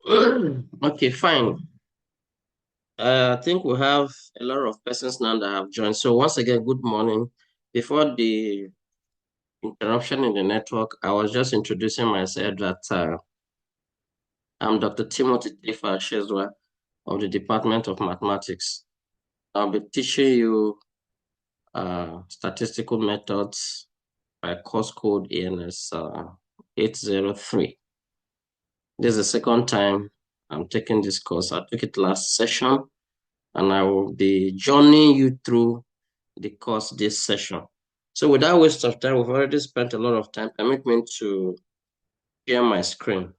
Okay, fine. I think we have a lot of persons now that have joined. So once again, good morning. Before the interruption in the network, I was just introducing myself that I'm Dr. Timothy Tifa Shezwa of the Department of Mathematics. I'll be teaching you statistical methods by course code ENS 803. This is the second time I'm taking this course. I took it last session, and I will be journeying you through the course this session. So without waste of time, we've already spent a lot of time. Permit me to share my screen.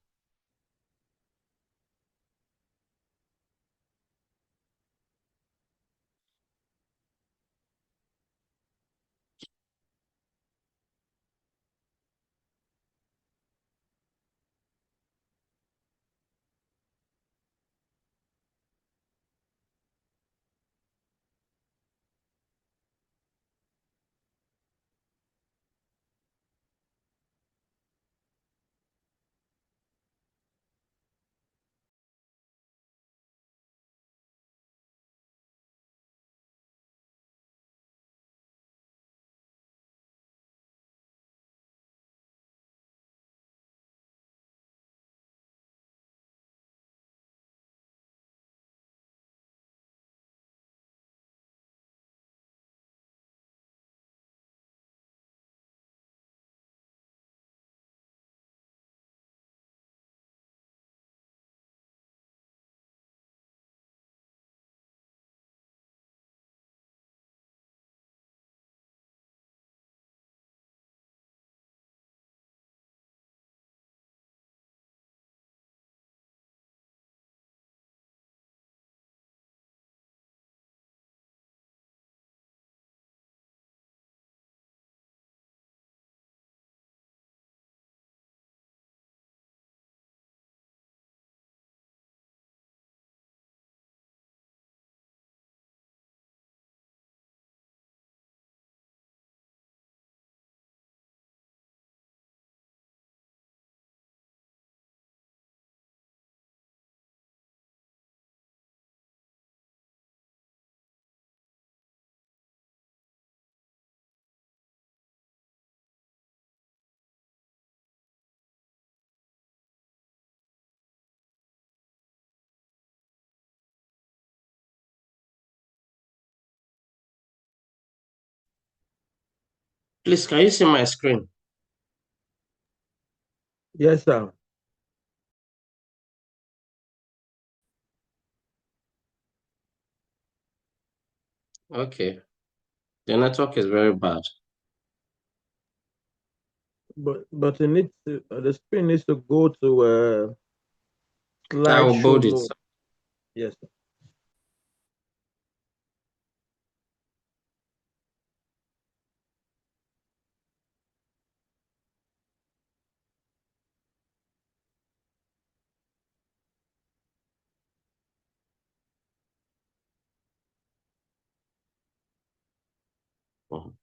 Please, can you see my screen? Yes, sir. Okay. The network is very bad. But it needs to, the screen needs to go to I will slideshow bold it. mode. Yes, sir. Mhm.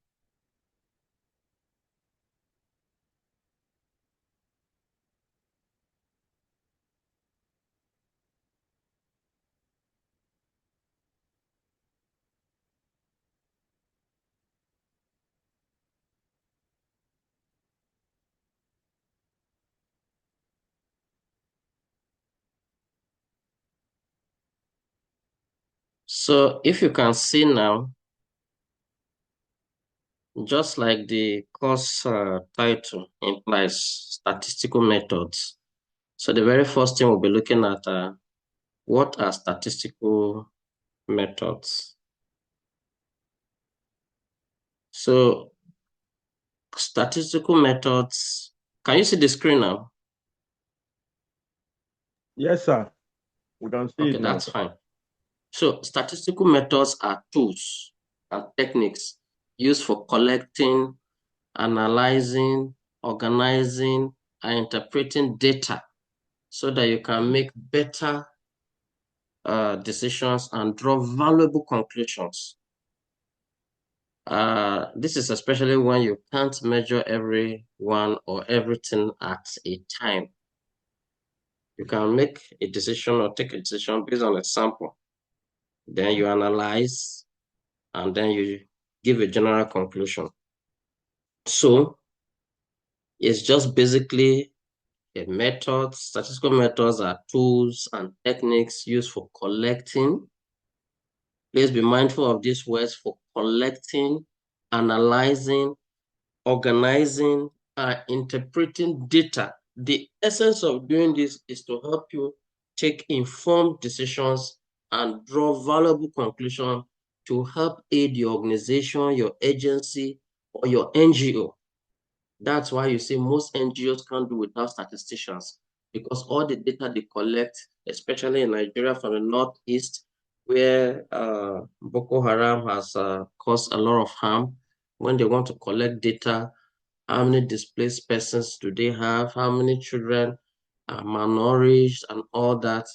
So if you can see now, just like the course title implies statistical methods. So the very first thing we'll be looking at what are statistical methods? So statistical methods, can you see the screen now? Yes, sir. We can see Okay, it now, that's sir. fine. So statistical methods are tools and techniques used for collecting, analyzing, organizing, and interpreting data so that you can make better decisions and draw valuable conclusions. This is especially when you can't measure everyone or everything at a time. You can make a decision or take a decision based on a sample. Then you analyze and then you give a general conclusion. So it's just basically a method. Statistical methods are tools and techniques used for collecting. Please be mindful of these words: for collecting, analyzing, organizing, and interpreting data. The essence of doing this is to help you take informed decisions and draw valuable conclusions to help aid your organization, your agency, or your NGO. That's why you see most NGOs can't do without statisticians, because all the data they collect, especially in Nigeria from the northeast, where Boko Haram has caused a lot of harm, when they want to collect data, how many displaced persons do they have, how many children are malnourished, and all that.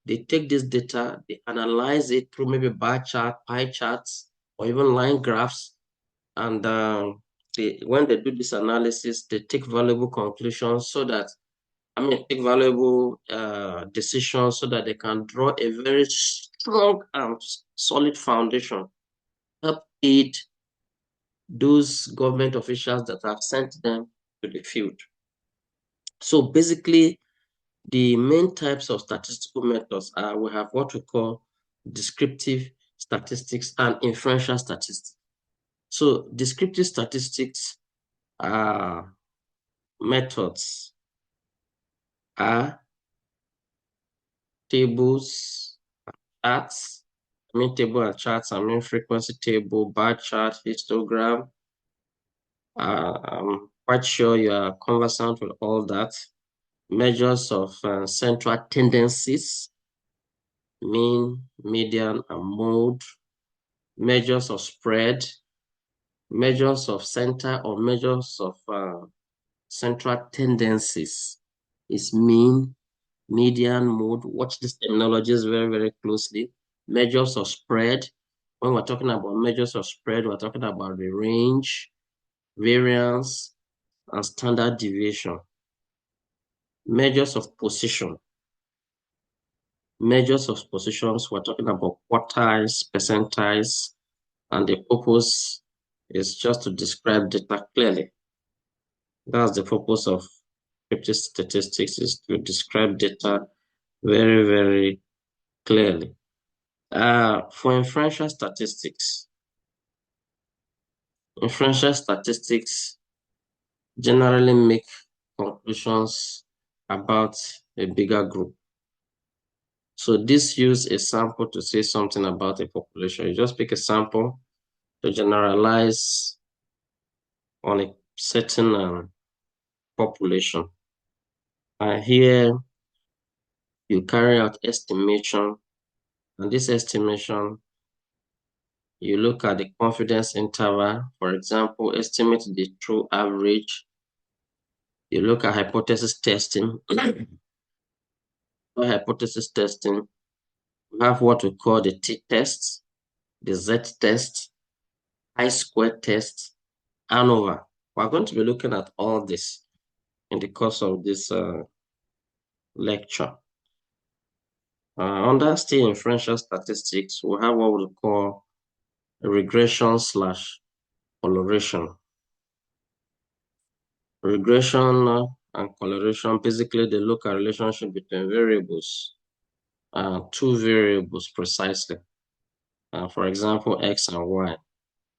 They take this data, they analyze it through maybe bar chart, pie charts, or even line graphs, and when they do this analysis, they take valuable conclusions so that, take valuable decisions so that they can draw a very strong and solid foundation, help aid those government officials that have sent them to the field. So basically, the main types of statistical methods are, we have what we call descriptive statistics and inferential statistics. So descriptive statistics are methods are tables, charts. Table and charts, frequency table, bar chart, histogram. I'm quite sure you are conversant with all that. Measures of central tendencies, mean, median, and mode. Measures of spread, measures of center or measures of central tendencies is mean, median, mode. Watch these terminologies very, very closely. Measures of spread. When we're talking about measures of spread, we're talking about the range, variance, and standard deviation. Measures of position. Measures of positions, we're talking about quartiles, percentiles, and the purpose is just to describe data clearly. That's the purpose of descriptive statistics, is to describe data very, very clearly. For inferential statistics generally make conclusions about a bigger group. So this use a sample to say something about a population. You just pick a sample to generalize on a certain population. Here you carry out estimation, and this estimation, you look at the confidence interval. For example, estimate the true average. You look at hypothesis testing. For hypothesis testing, we have what we call the t-test, the z-test, chi-square test, ANOVA. We're going to be looking at all this in the course of this lecture. Under still inferential statistics, we have what we call regression/coloration. Regression and coloration, basically they look at relationship between variables, two variables precisely. For example, X and Y.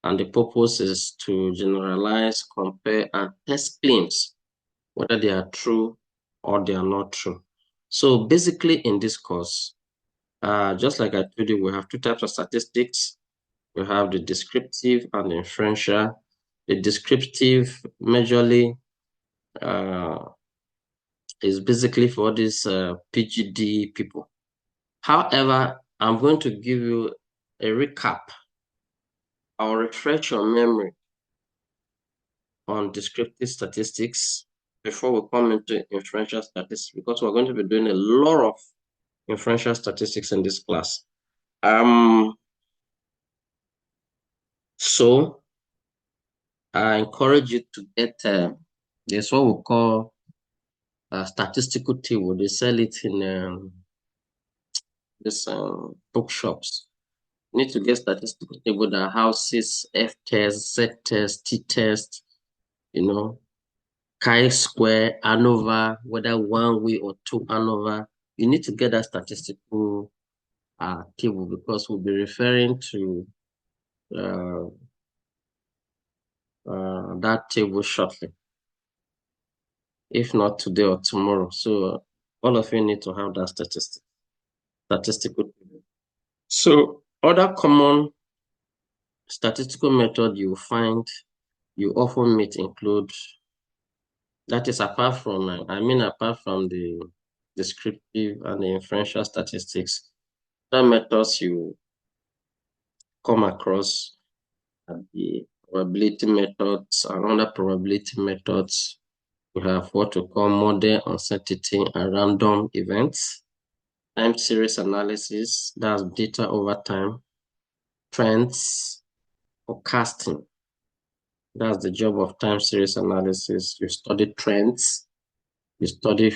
And the purpose is to generalize, compare, and test claims, whether they are true or they are not true. So basically in this course, just like I told you, we have two types of statistics. We have the descriptive and the inferential. The descriptive majorly is basically for these PGD people. However, I'm going to give you a recap. I'll refresh your memory on descriptive statistics before we come into inferential statistics, because we're going to be doing a lot of inferential statistics in this class. So I encourage you to get this what we call statistical table. They sell it in this bookshops. You need to get statistical table that houses F test, Z test, T test, you know, chi-square, ANOVA, whether one way or two ANOVA. You need to get that statistical table because we'll be referring to uh, that table shortly, if not today or tomorrow. So all of you need to have that statistical table. So other common statistical method you find you often meet include, that is apart from, apart from the descriptive and the inferential statistics, the methods you come across are the probability methods. And under probability methods, we have what we call model uncertainty and random events, time series analysis, that's data over time, trends, forecasting. That's the job of time series analysis. You study trends. You study,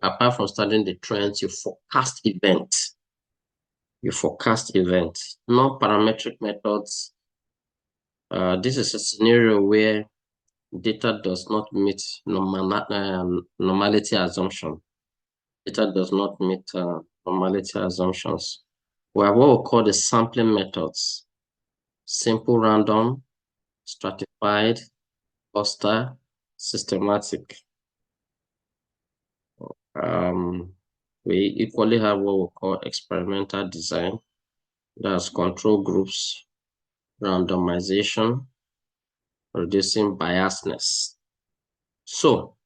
apart from studying the trends, you forecast events. Non-parametric methods. This is a scenario where data does not meet normality assumption. Data does not meet normality assumptions. We have what we call the sampling methods: simple random, stratified, cluster, systematic. We equally have what we call experimental design. That's control groups, randomization, reducing biasness. So,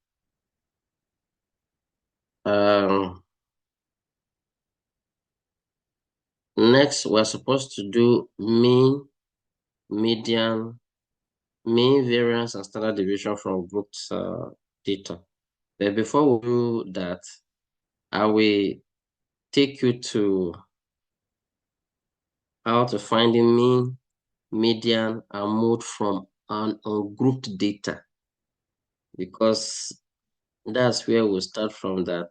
next we're supposed to do mean, median, mean variance, and standard deviation from grouped data. But before we do that, I will take you to how to find the mean, median, and mode from an ungrouped data, because that's where we'll start from. That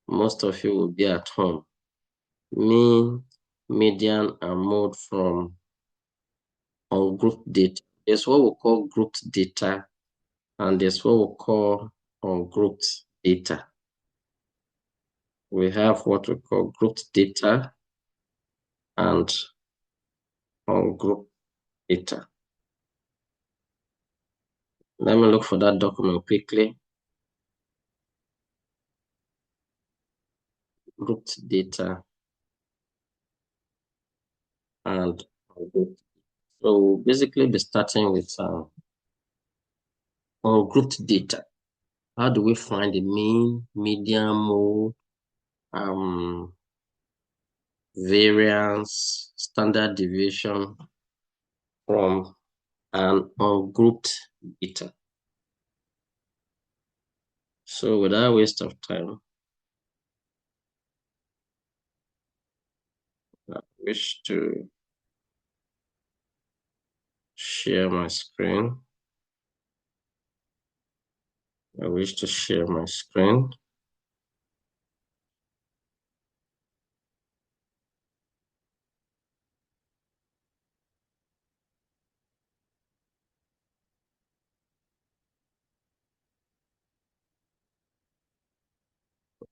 most of you will be at home. Mean, median, and mode from ungrouped data. There's what we call grouped data, and there's what we call ungrouped data. We have what we call grouped data and ungrouped data. Let me look for that document quickly. Grouped data and ungrouped. So we'll basically be starting with ungrouped data. How do we find the mean, median, mode, variance, standard deviation from an ungrouped data? So without waste of time, I wish to share my screen.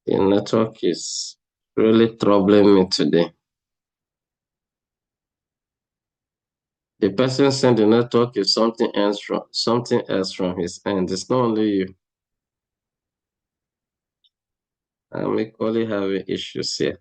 The network is really troubling me today. The person saying the network is something else from his end. It's not only you. I'm equally having issues here.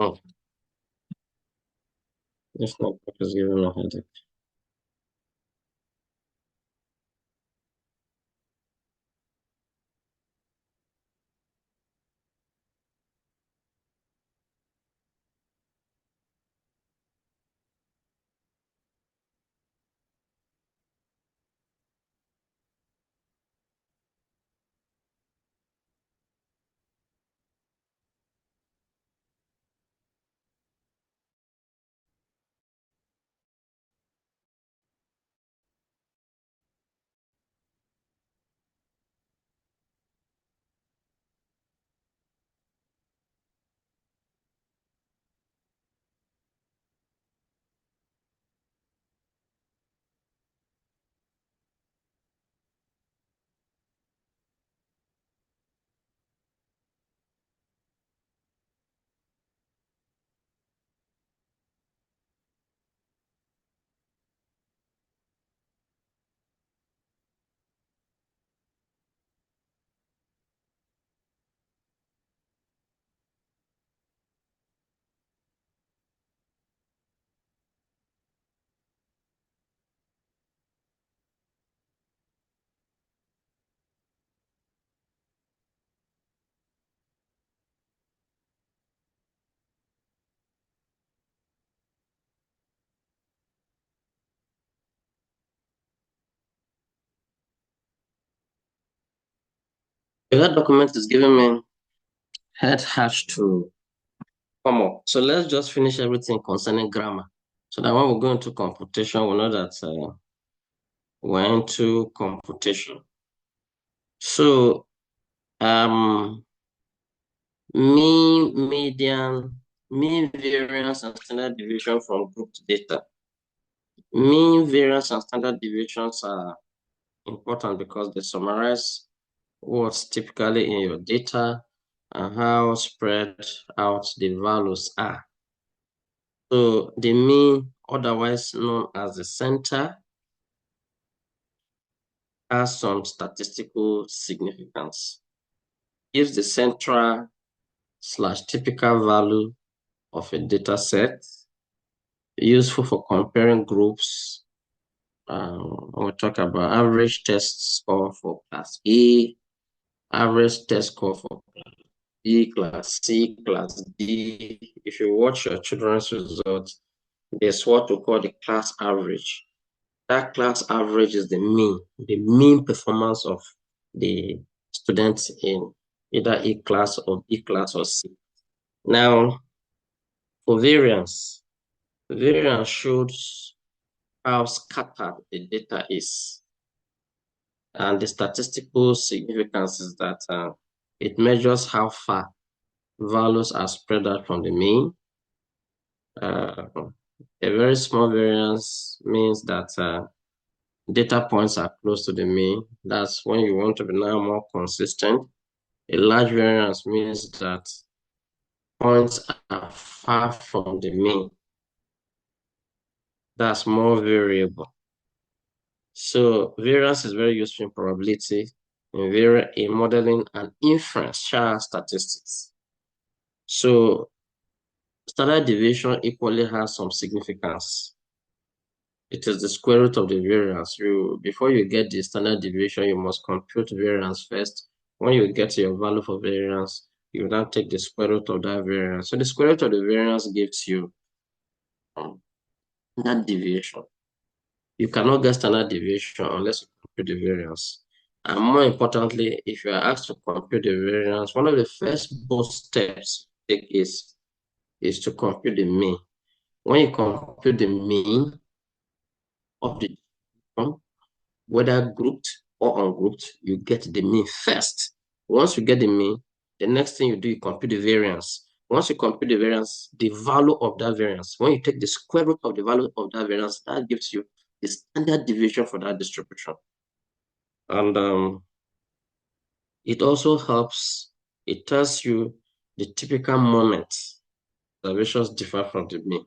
Oh, this network is giving me a headache. That document is giving me head hash to come up. So let's just finish everything concerning grammar. So that when we go into computation, we know that we're into computation. So median, mean variance and standard deviation from grouped data. Mean variance and standard deviations are important because they summarize what's typically in your data and how spread out the values are. So the mean, otherwise known as the center, has some statistical significance. Gives the central / typical value of a data set, useful for comparing groups. We'll talk about average test score for class A, average test score for B, class C, class D. If you watch your children's results, there's what we call the class average. That class average is the mean performance of the students in either A class or B class or C. Now, for variance shows how scattered the data is. And the statistical significance is that it measures how far values are spread out from the mean. A very small variance means that data points are close to the mean. That's when you want to be now more consistent. A large variance means that points are far from the mean. That's more variable. So variance is very useful in probability, in modeling and inferential statistics. So standard deviation equally has some significance. It is the square root of the variance. Before you get the standard deviation, you must compute variance first. When you get your value for variance, you now take the square root of that variance. So the square root of the variance gives you that deviation. You cannot get standard deviation unless you compute the variance. And more importantly, if you are asked to compute the variance, one of the first both steps you take is to compute the mean. When you compute the mean of the whether grouped or ungrouped, you get the mean first. Once you get the mean, the next thing you do, you compute the variance. Once you compute the variance, the value of that variance, when you take the square root of the value of that variance, that gives you the standard deviation for that distribution. And it also helps, it tells you the typical moment observations differ from the mean.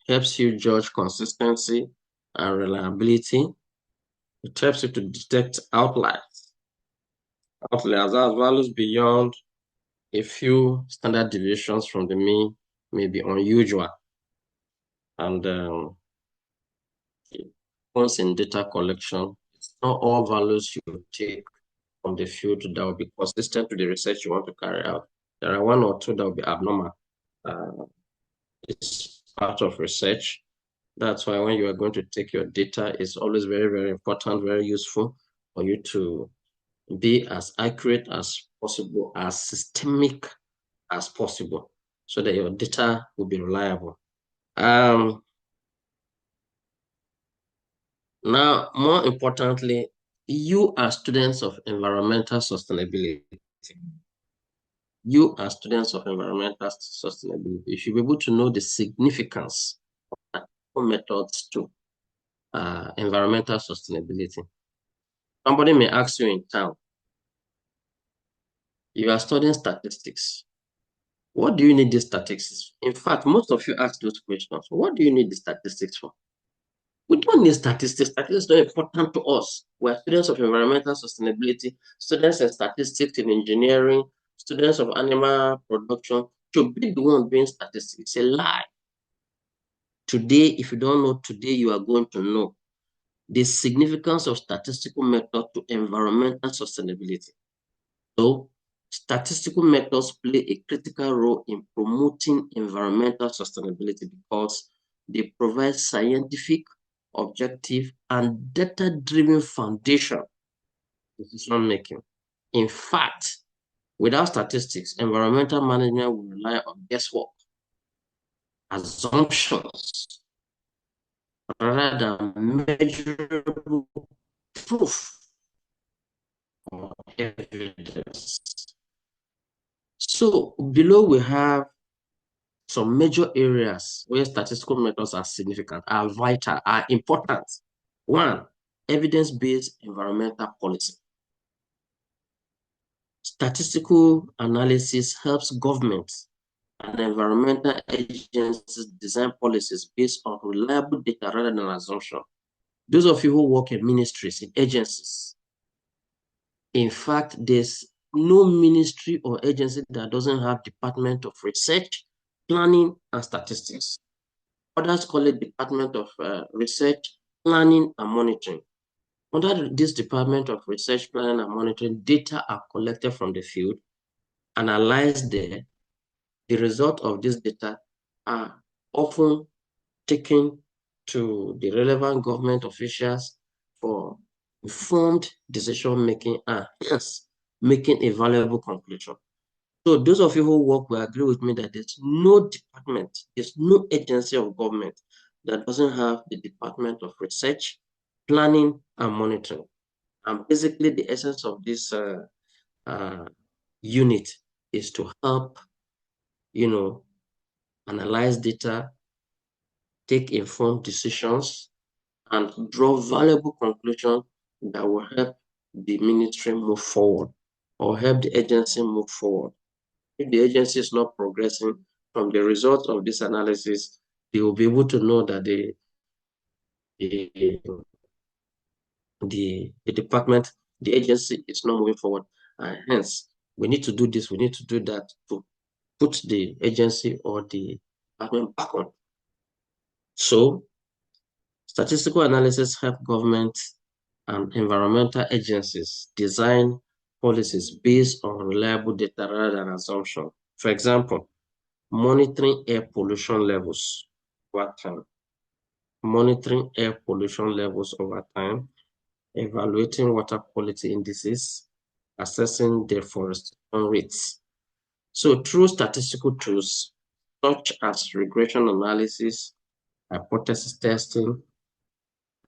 Helps you judge consistency and reliability. It helps you to detect outliers. Outliers are values beyond a few standard deviations from the mean may be unusual. And once in data collection, it's not all values you take from the field that will be consistent to the research you want to carry out. There are one or two that will be abnormal. It's part of research. That's why when you are going to take your data, it's always very, very important, very useful for you to be as accurate as possible, as systemic as possible, so that your data will be reliable. Now, more importantly, you are students of environmental sustainability. You are students of environmental sustainability. You should be able to know the significance of methods to environmental sustainability. Somebody may ask you in town, you are studying statistics. What do you need the statistics? In fact, most of you ask those questions. What do you need the statistics for? We don't need statistics. Statistics are not important to us. We're students of environmental sustainability, students in statistics in engineering, students of animal production. To be the one doing statistics, it's a lie. Today, if you don't know today, you are going to know the significance of statistical method to environmental sustainability. So, statistical methods play a critical role in promoting environmental sustainability because they provide scientific, objective, and data-driven foundation decision making. In fact, without statistics, environmental management will rely on guesswork, assumptions, rather than measurable proof or evidence. So below we have some major areas where statistical methods are significant, are vital, are important. One, evidence-based environmental policy. Statistical analysis helps governments and environmental agencies design policies based on reliable data rather than assumption. Those of you who work in ministries, in agencies, in fact, there's no ministry or agency that doesn't have Department of Research, Planning, and Statistics. Others call it Department of Research, Planning, and Monitoring. Under this Department of Research, Planning, and Monitoring, data are collected from the field, analyzed there. The result of this data are often taken to the relevant government officials for informed decision-making and hence making a valuable conclusion. So those of you who work will agree with me that there's no department, there's no agency of government that doesn't have the Department of Research, Planning, and Monitoring. And basically the essence of this unit is to help, analyze data, take informed decisions, and draw valuable conclusions that will help the ministry move forward or help the agency move forward. If the agency is not progressing from the results of this analysis, they will be able to know that the department, the agency is not moving forward. And hence, we need to do this, we need to do that to put the agency or the department back on. So, statistical analysis help government and environmental agencies design policies based on reliable data rather than assumption. For example, monitoring air pollution levels over time, monitoring air pollution levels over time, evaluating water quality indices, assessing deforestation rates. So through statistical tools such as regression analysis, hypothesis testing,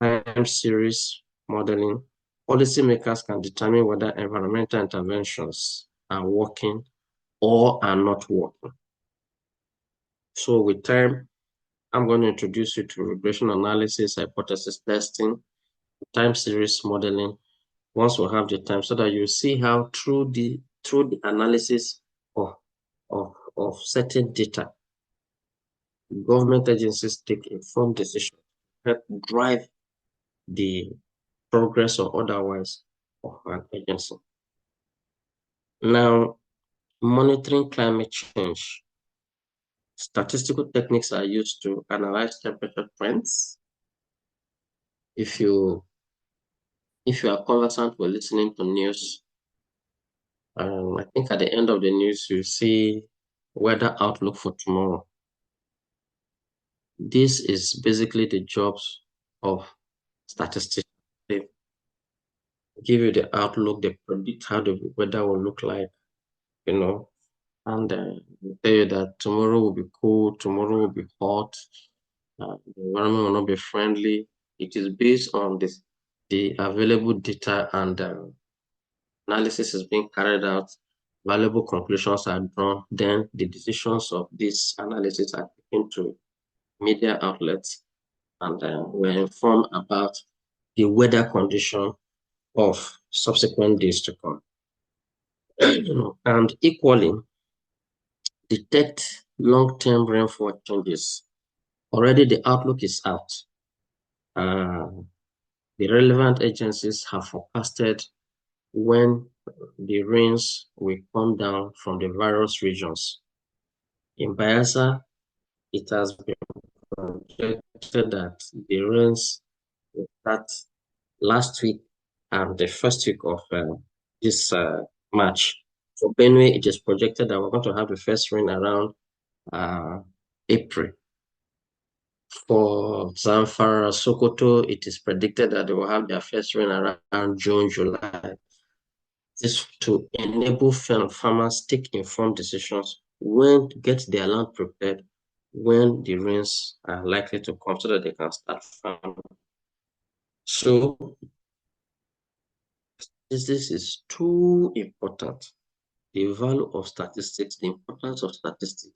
time series modeling, policymakers can determine whether environmental interventions are working or are not working. So with time, I'm going to introduce you to regression analysis, hypothesis testing, time series modeling, once we have the time, so that you see how through the analysis of certain data, government agencies take informed decisions to help drive the progress or otherwise of an agency. Now, Monitoring climate change. Statistical techniques are used to analyze temperature trends. If you are conversant with listening to news, I think at the end of the news you see weather outlook for tomorrow. This is basically the jobs of statisticians. They give you the outlook, they predict how the weather will look like, and they tell you that tomorrow will be cold, tomorrow will be hot, the environment will not be friendly. It is based on the available data, and analysis is being carried out, valuable conclusions are drawn, then the decisions of this analysis are taken to media outlets, and we're informed about the weather condition of subsequent days to come. And equally, detect long-term rainfall changes. Already the outlook is out. The relevant agencies have forecasted when the rains will come down from the various regions. In Bayelsa, it has been projected that the rains will start last week and the first week of this March. For Benue, it is projected that we're going to have the first rain around April. For Zamfara, Sokoto, it is predicted that they will have their first rain around June, July. This to enable farmers take informed decisions when to get their land prepared when the rains are likely to come so that they can start farming. So this is too important. The value of statistics, the importance of statistics,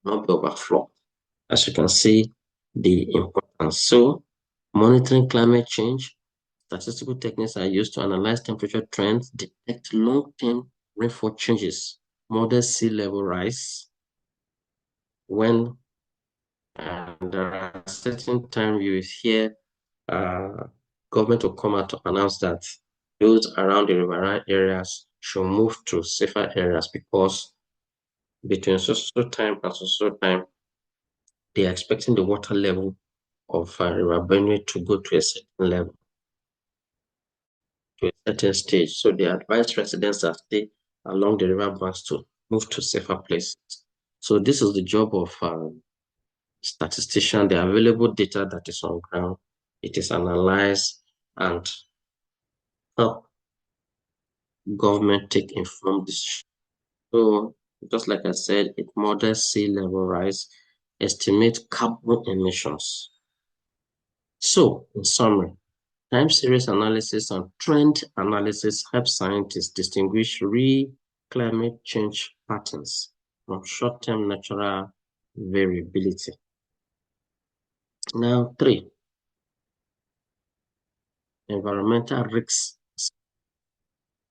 not be overflowed. As you can see, the importance. So, monitoring climate change, statistical techniques are used to analyze temperature trends, detect long-term rainfall changes, model sea level rise. When there are certain times you hear government will come out to announce that those around the riverine areas should move to safer areas because between so time and so time, they are expecting the water level of River Benue to go to a certain level, to a certain stage. So they advise residents that stay along the river banks to move to safer places. So this is the job of statistician. The available data that is on ground, it is analyzed and help government take informed decisions. So just like I said, it models sea level rise, estimates carbon emissions. So in summary, time series analysis and trend analysis help scientists distinguish real climate change patterns from short-term natural variability. Now, 3, environmental risks.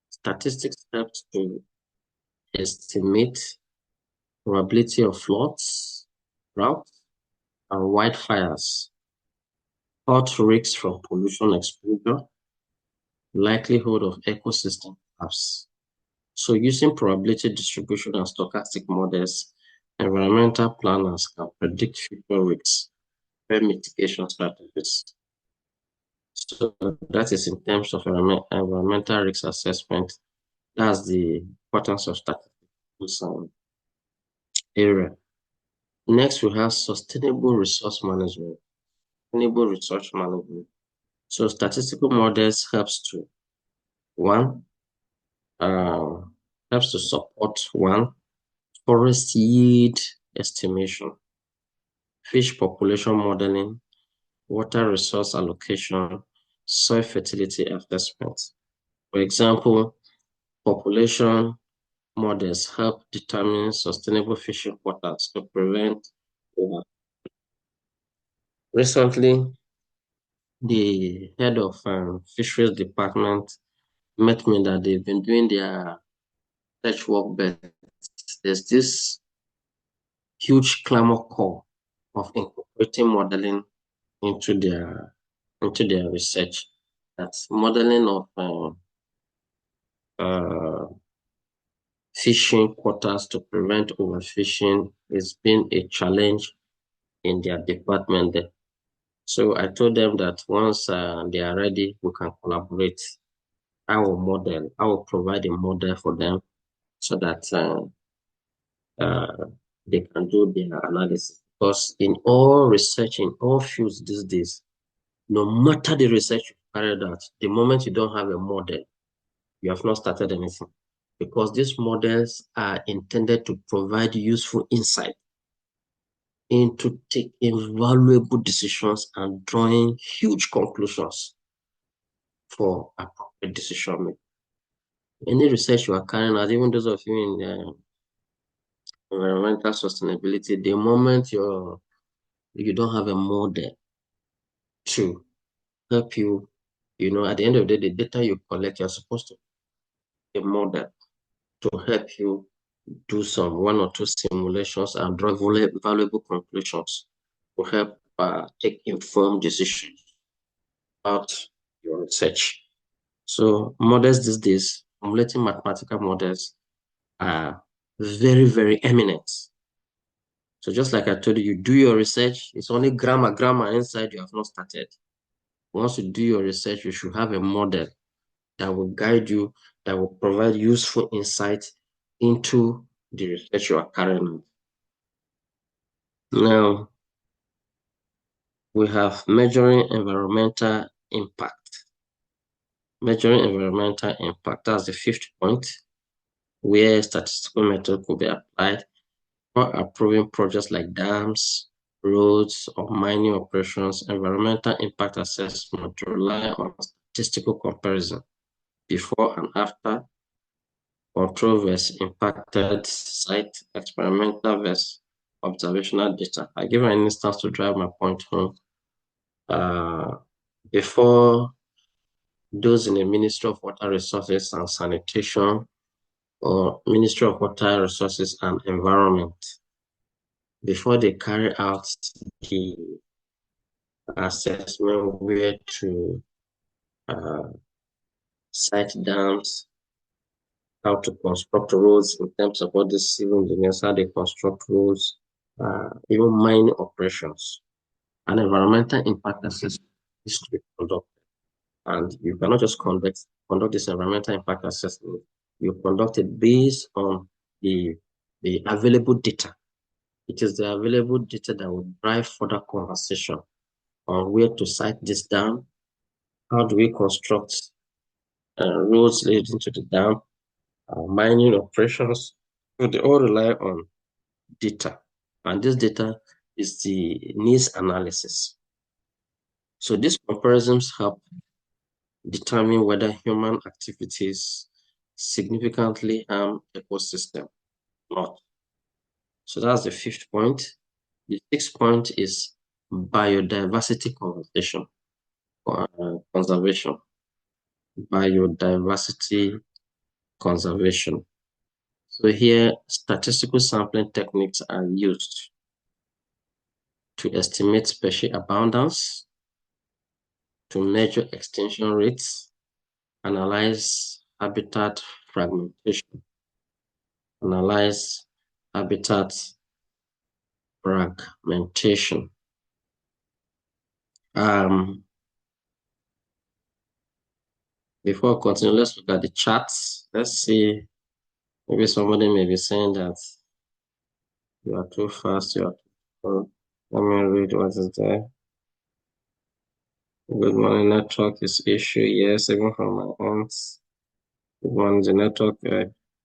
Statistics helps to estimate probability of floods, droughts, and wildfires, health risks from pollution exposure, likelihood of ecosystem collapse. So using probability distribution and stochastic models, environmental planners can predict future risks and mitigation strategies. So that is in terms of environmental risk assessment. That's the importance of statistics area. Next, we have sustainable resource management. Sustainable resource management. So statistical models one, helps to support forest yield estimation, fish population modeling, water resource allocation, soil fertility assessment. For example, population models help determine sustainable fishing quotas to prevent over. Recently, the head of fisheries department met me that they've been doing their research work, but there's this huge clamor call of incorporating modeling into their research. That's modeling of fishing quotas to prevent overfishing has been a challenge in their department there. So I told them that once they are ready, we can collaborate. I will provide a model for them so that they can do their analysis. Because in all research, in all fields these days, no matter the research you carried out, the moment you don't have a model, you have not started anything. Because these models are intended to provide useful insight into taking valuable decisions and drawing huge conclusions for appropriate decision making. Any research you are carrying out, even those of you in environmental sustainability, the moment you don't have a model to help you, at the end of the day, the data you collect, you're supposed to have a model to help you do some one or two simulations and draw valuable conclusions to help take informed decisions about your research. So models these days, formulating mathematical models are very, very eminent. So just like I told you, you do your research, it's only grammar inside you have not started. Once you do your research, you should have a model that will guide you, that will provide useful insight into the research you are carrying out. Now, we have measuring environmental impact. Measuring environmental impact, that's the fifth point, where statistical method could be applied for approving projects like dams, roads, or mining operations. Environmental impact assessment to rely on statistical comparison before and after, control versus impacted site, experimental versus observational data. I give an instance to drive my point home. Before, those in the Ministry of Water Resources and Sanitation or Ministry of Water Resources and Environment, before they carry out the assessment where to site dams, how to construct roads in terms of what the civil engineers, how they construct roads, even mining operations. An environmental impact assessment is to be conducted. And you cannot just conduct this environmental impact assessment. You conduct it based on the available data. It is the available data that will drive further conversation on where to site this dam, how do we construct roads leading to the dam, mining operations. So they all rely on data. And this data is the needs analysis. So these comparisons help determine whether human activities significantly harm ecosystem or not. So that's the fifth point. The sixth point is biodiversity conservation. Biodiversity conservation. So here, statistical sampling techniques are used to estimate species abundance, to measure extinction rates, analyze habitat fragmentation, analyze habitat fragmentation. Before I continue, let's look at the charts. Let's see. Maybe somebody may be saying that you are too fast, you are too slow. Let me read what is there. Good morning, network is issue. Yes, even from my hands. Good morning, the network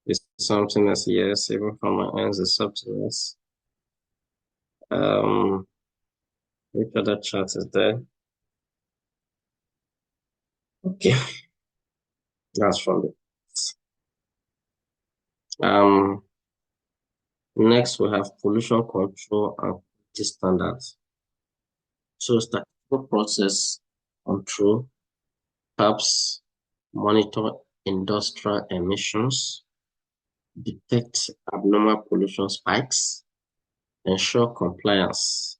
is something as yes, even from my hands is something else. Which other chart is there? Okay, that's from the next we have pollution control and quality standards. So statistical process control helps monitor industrial emissions, detect abnormal pollution spikes, ensure compliance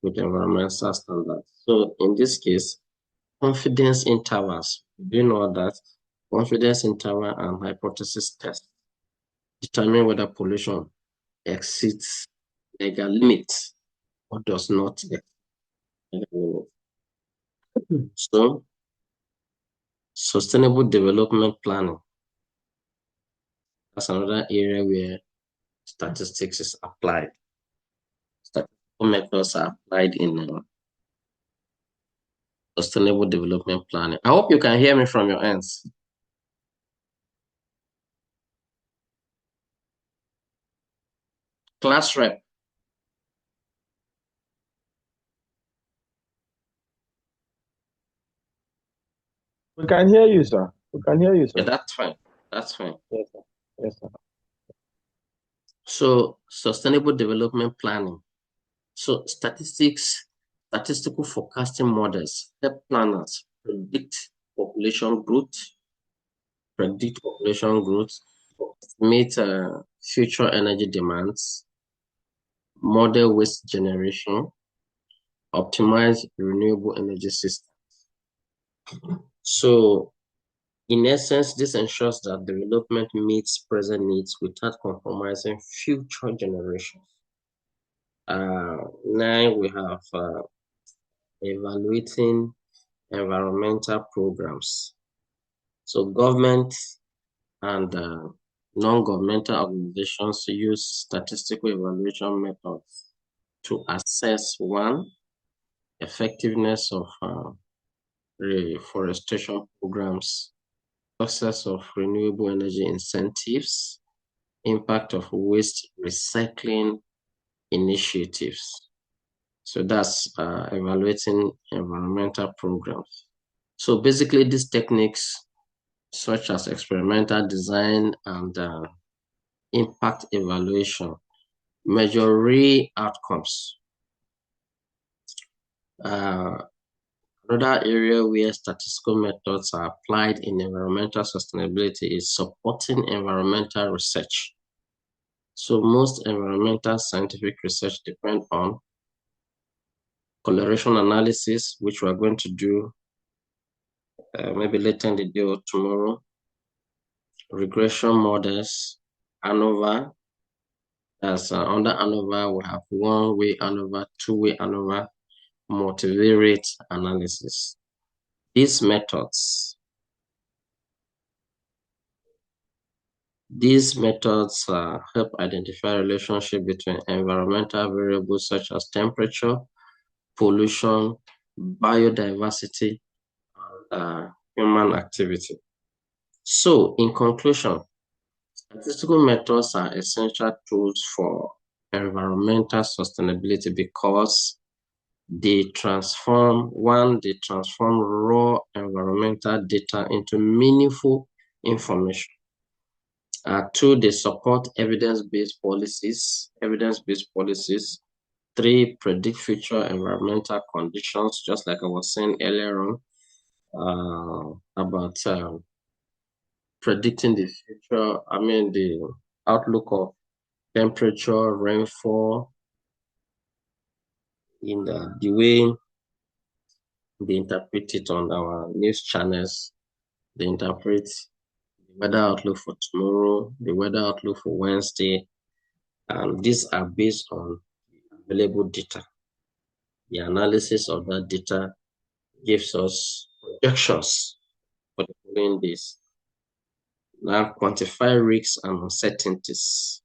with environmental standards. So in this case, confidence intervals. Do you know that confidence interval and hypothesis test? determine whether pollution exceeds legal limits or does not exceed legal limits. So, sustainable development planning, that's another area where statistics is applied. Statistical methods are applied in sustainable development planning. I hope you can hear me from your ends. Class rep. We can hear you, sir. We can hear you, sir. Yeah, that's fine. That's fine. Yes, sir. Yes, sir. So, sustainable development planning. So, statistical forecasting models help planners population growth, predict population growth, estimate future energy demands, model waste generation, optimize renewable energy systems. So, in essence, this ensures that development meets present needs without compromising future generations. Now we have evaluating environmental programs. So government and non-governmental organizations use statistical evaluation methods to assess one, effectiveness of reforestation programs, success of renewable energy incentives, impact of waste recycling initiatives. So that's evaluating environmental programs. So basically these techniques such as experimental design and impact evaluation measure real outcomes. Another area where statistical methods are applied in environmental sustainability is supporting environmental research. So most environmental scientific research depend on coloration analysis, which we're going to do maybe later in the day or tomorrow, regression models, ANOVA. As under ANOVA, we have one-way ANOVA, two-way ANOVA, multivariate analysis. These methods help identify relationship between environmental variables such as temperature, pollution, biodiversity, and human activity. So, in conclusion, statistical methods are essential tools for environmental sustainability because they transform raw environmental data into meaningful information. Two, they support evidence-based policies. Three, predict future environmental conditions, just like I was saying earlier on about predicting the future, the outlook of temperature, rainfall, in the way they interpret it on our news channels. They interpret the weather outlook for tomorrow, the weather outlook for Wednesday, and these are based on available data. The analysis of that data gives us projections for the following days. Now, quantify risks and uncertainties.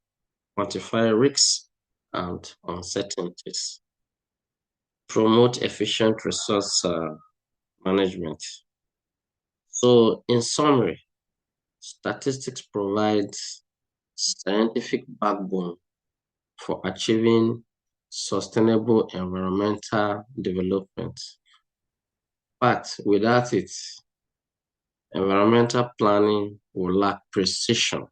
Promote efficient resource management. So, in summary, statistics provides scientific backbone for achieving sustainable environmental development. But without it, environmental planning will lack precision,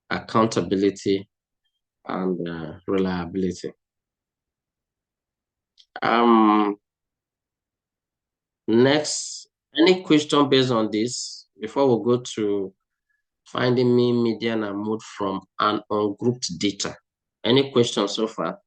accountability, and reliability. Next, any question based on this before we go to finding mean, median, and mode from an ungrouped data? Any questions so far?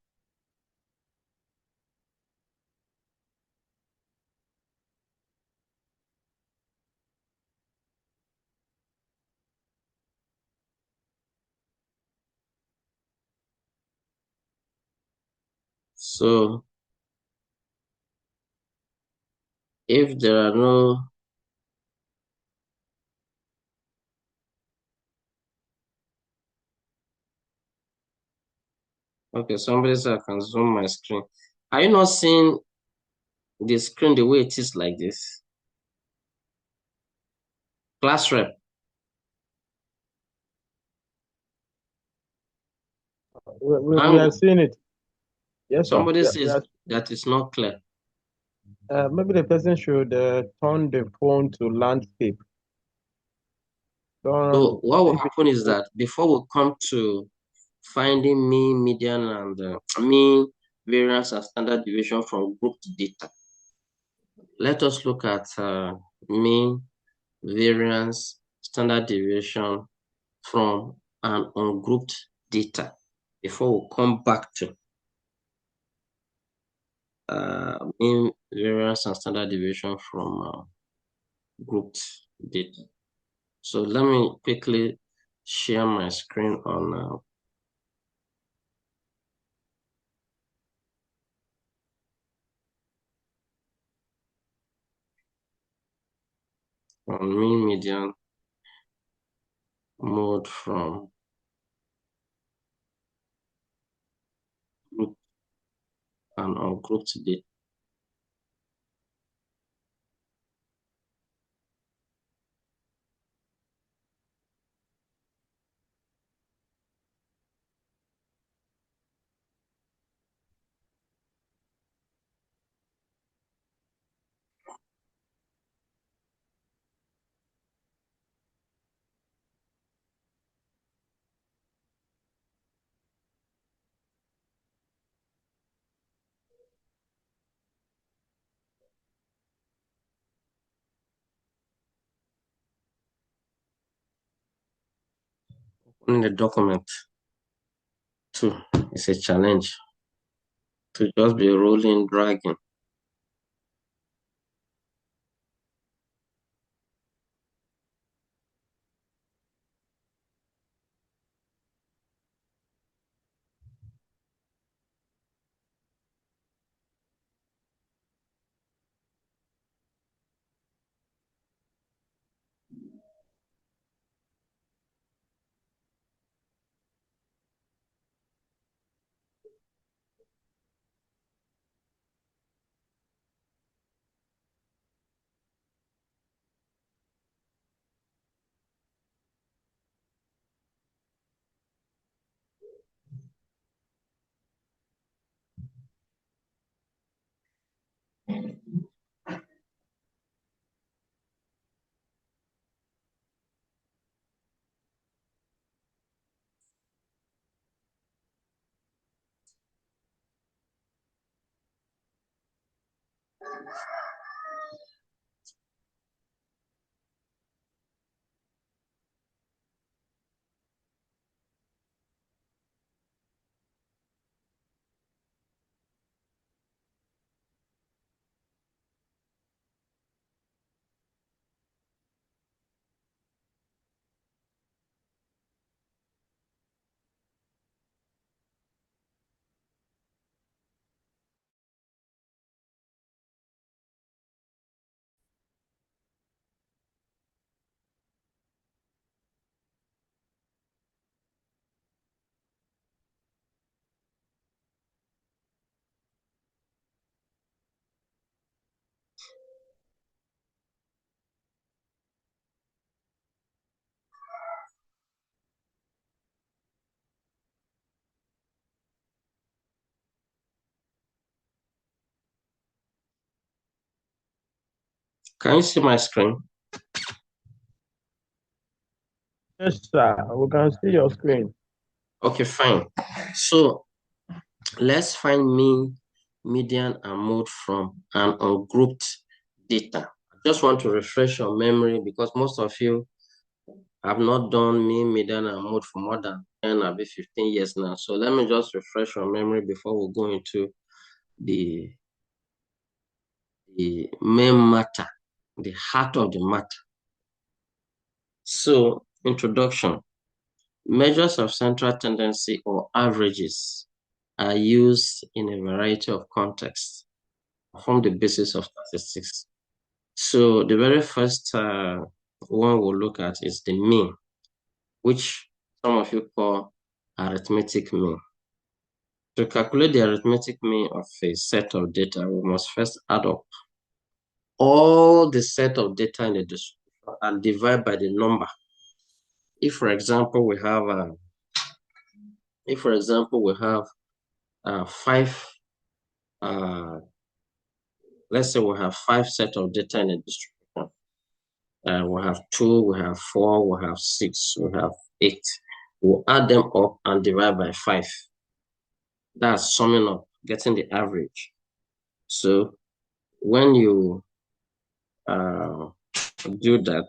So if there are no okay, somebody said I can zoom my screen. Are you not seeing the screen the way it is like this? Class rep. We are Angle. seeing it. Yes, sir. Somebody We says are, that is not clear. maybe the person should turn the phone to landscape. So Don't, what will if it, happen is that before we come to finding mean, median, and mean, variance, and standard deviation from grouped data, let us look at mean, variance, standard deviation from an ungrouped data before we come back to mean, variance, and standard deviation from grouped data. So let me quickly share my screen mean, median, mode from group and ungrouped data. In the document too, it's a challenge to just be rolling, dragging. Can you see my screen? yes, sir. We can see your screen. Okay, fine. So let's find mean, median, and mode from an ungrouped data. I just want to refresh your memory because most of you have not done mean, median, and mode for more than 10 or 15 years now. So let me just refresh your memory before we go into the main matter, the heart of the matter. So, introduction. Measures of central tendency or averages are used in a variety of contexts, form the basis of statistics. So the very first one we'll look at is the mean, which some of you call arithmetic mean. To calculate the arithmetic mean of a set of data, we must first add up all the set of data in the distribution and divide by the number. If, for example, we have five, let's say we have 5 sets of data in a distribution. We have 2, we have 4, we have 6, we have 8. We'll add them up and divide by 5. That's summing up, getting the average. So when you do that,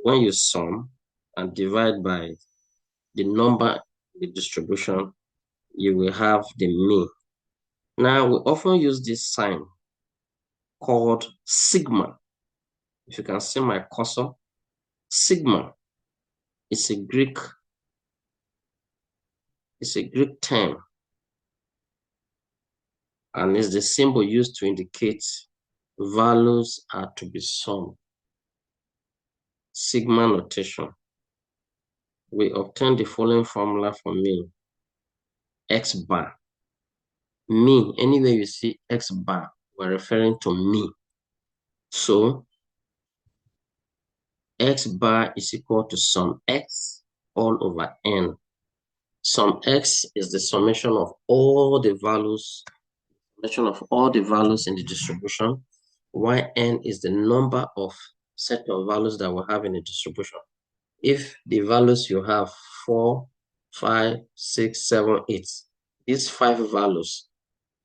when you sum and divide by the number in the distribution, you will have the mean. Now, we often use this sign called sigma. If you can see my cursor, sigma is a Greek term, and is the symbol used to indicate values are to be summed. Sigma notation. We obtain the following formula for mean. X bar. Mean, anywhere you see X bar, we're referring to mean. So X bar is equal to sum X all over N. Sum X is the summation of all the values in the distribution, while N is the number of set of values that we have in the distribution. If the values you have 4, 5, 6, 7, 8, these 5 values,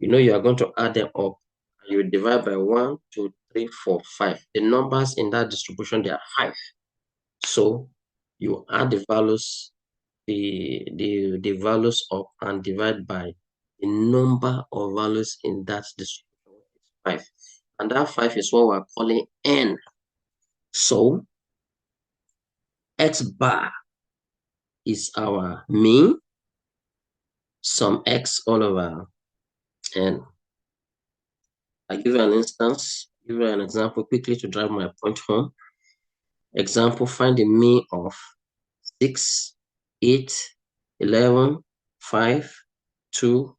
you are going to add them up and you divide by 1, 2, 3, 4, 5. The numbers in that distribution, they are 5. So you add the values, the values up and divide by the number of values in that distribution, which is 5. And that 5 is what we're calling N. So X bar is our mean, sum X all over N. I give you an instance, give you an example quickly to drive my point home. Example, find the mean of 6, 8, 11, 5, 2,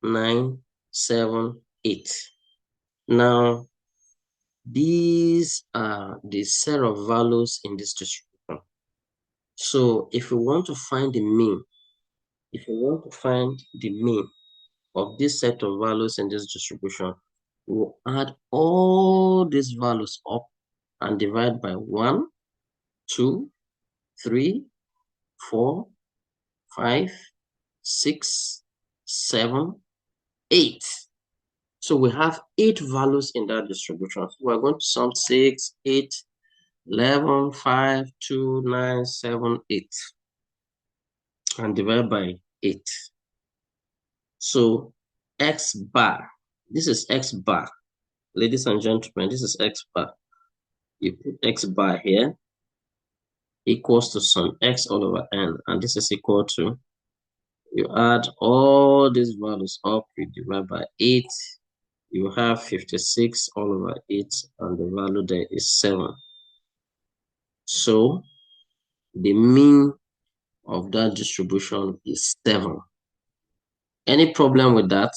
9, 7, 8. Now, these are the set of values in this distribution. So if we want to find the mean, of this set of values in this distribution, we'll add all these values up and divide by 1, 2, 3, 4, 5, 6, 7, 8. So we have 8 values in that distribution. So we're going to sum 6, 8, 11, 5, 2, 9, 7, 8. And divide by 8. So X bar, this is X bar. Ladies and gentlemen, this is X bar. You put X bar here, equals to sum X all over N. And this is equal to, you add all these values up, you divide by 8. You have 56 all over 8, and the value there is 7. So the mean of that distribution is 7. Any problem with that?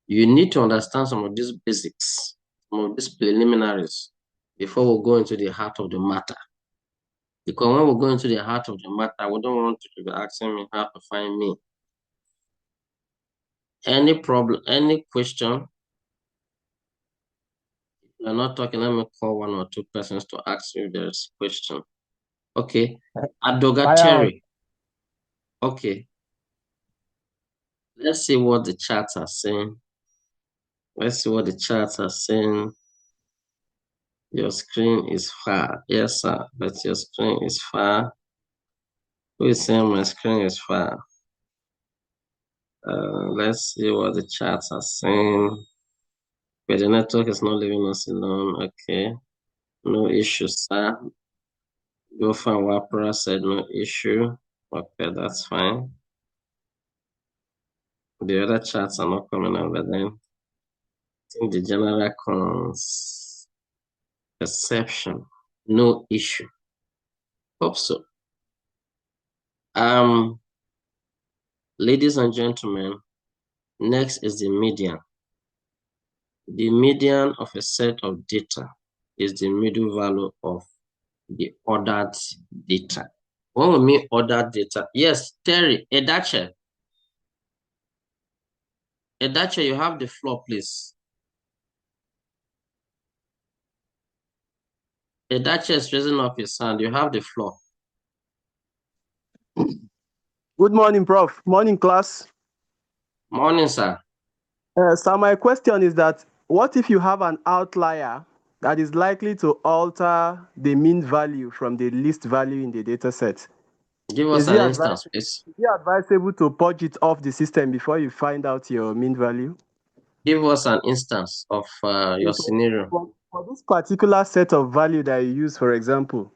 You need to understand some of these basics, some of these preliminaries before we go into the heart of the matter. Because when we go into the heart of the matter, we don't want you to be asking me how to find me. Any problem, any question? If you're not talking, let me call 1 or 2 persons to ask you if there's a question. Okay. Adoga Terry. Okay. Let's see what the charts are saying. Let's see what the charts are saying. Your screen is far. Yes, sir. But your screen is far. Who is saying my screen is far? Let's see what the charts are saying. But the network is not leaving us alone. Okay. No issues, sir. Go for Wapra said no issue. Okay, that's fine. The other charts are not coming over then. I think the general perception, no issue. Hope so. Ladies and gentlemen, next is the median. The median of a set of data is the middle value of the ordered data. When we mean ordered data, yes, Terry, Edache, you have the floor, please. Edache is raising up his hand. You have the floor. Good morning, Prof. Morning, class. Morning, sir. So my question is that what if you have an outlier that is likely to alter the mean value from the least value in the data set? Give us an instance, please. Is it advisable to purge it off the system before you find out your mean value? Give us an instance of your scenario. For this particular set of value that you use, for example,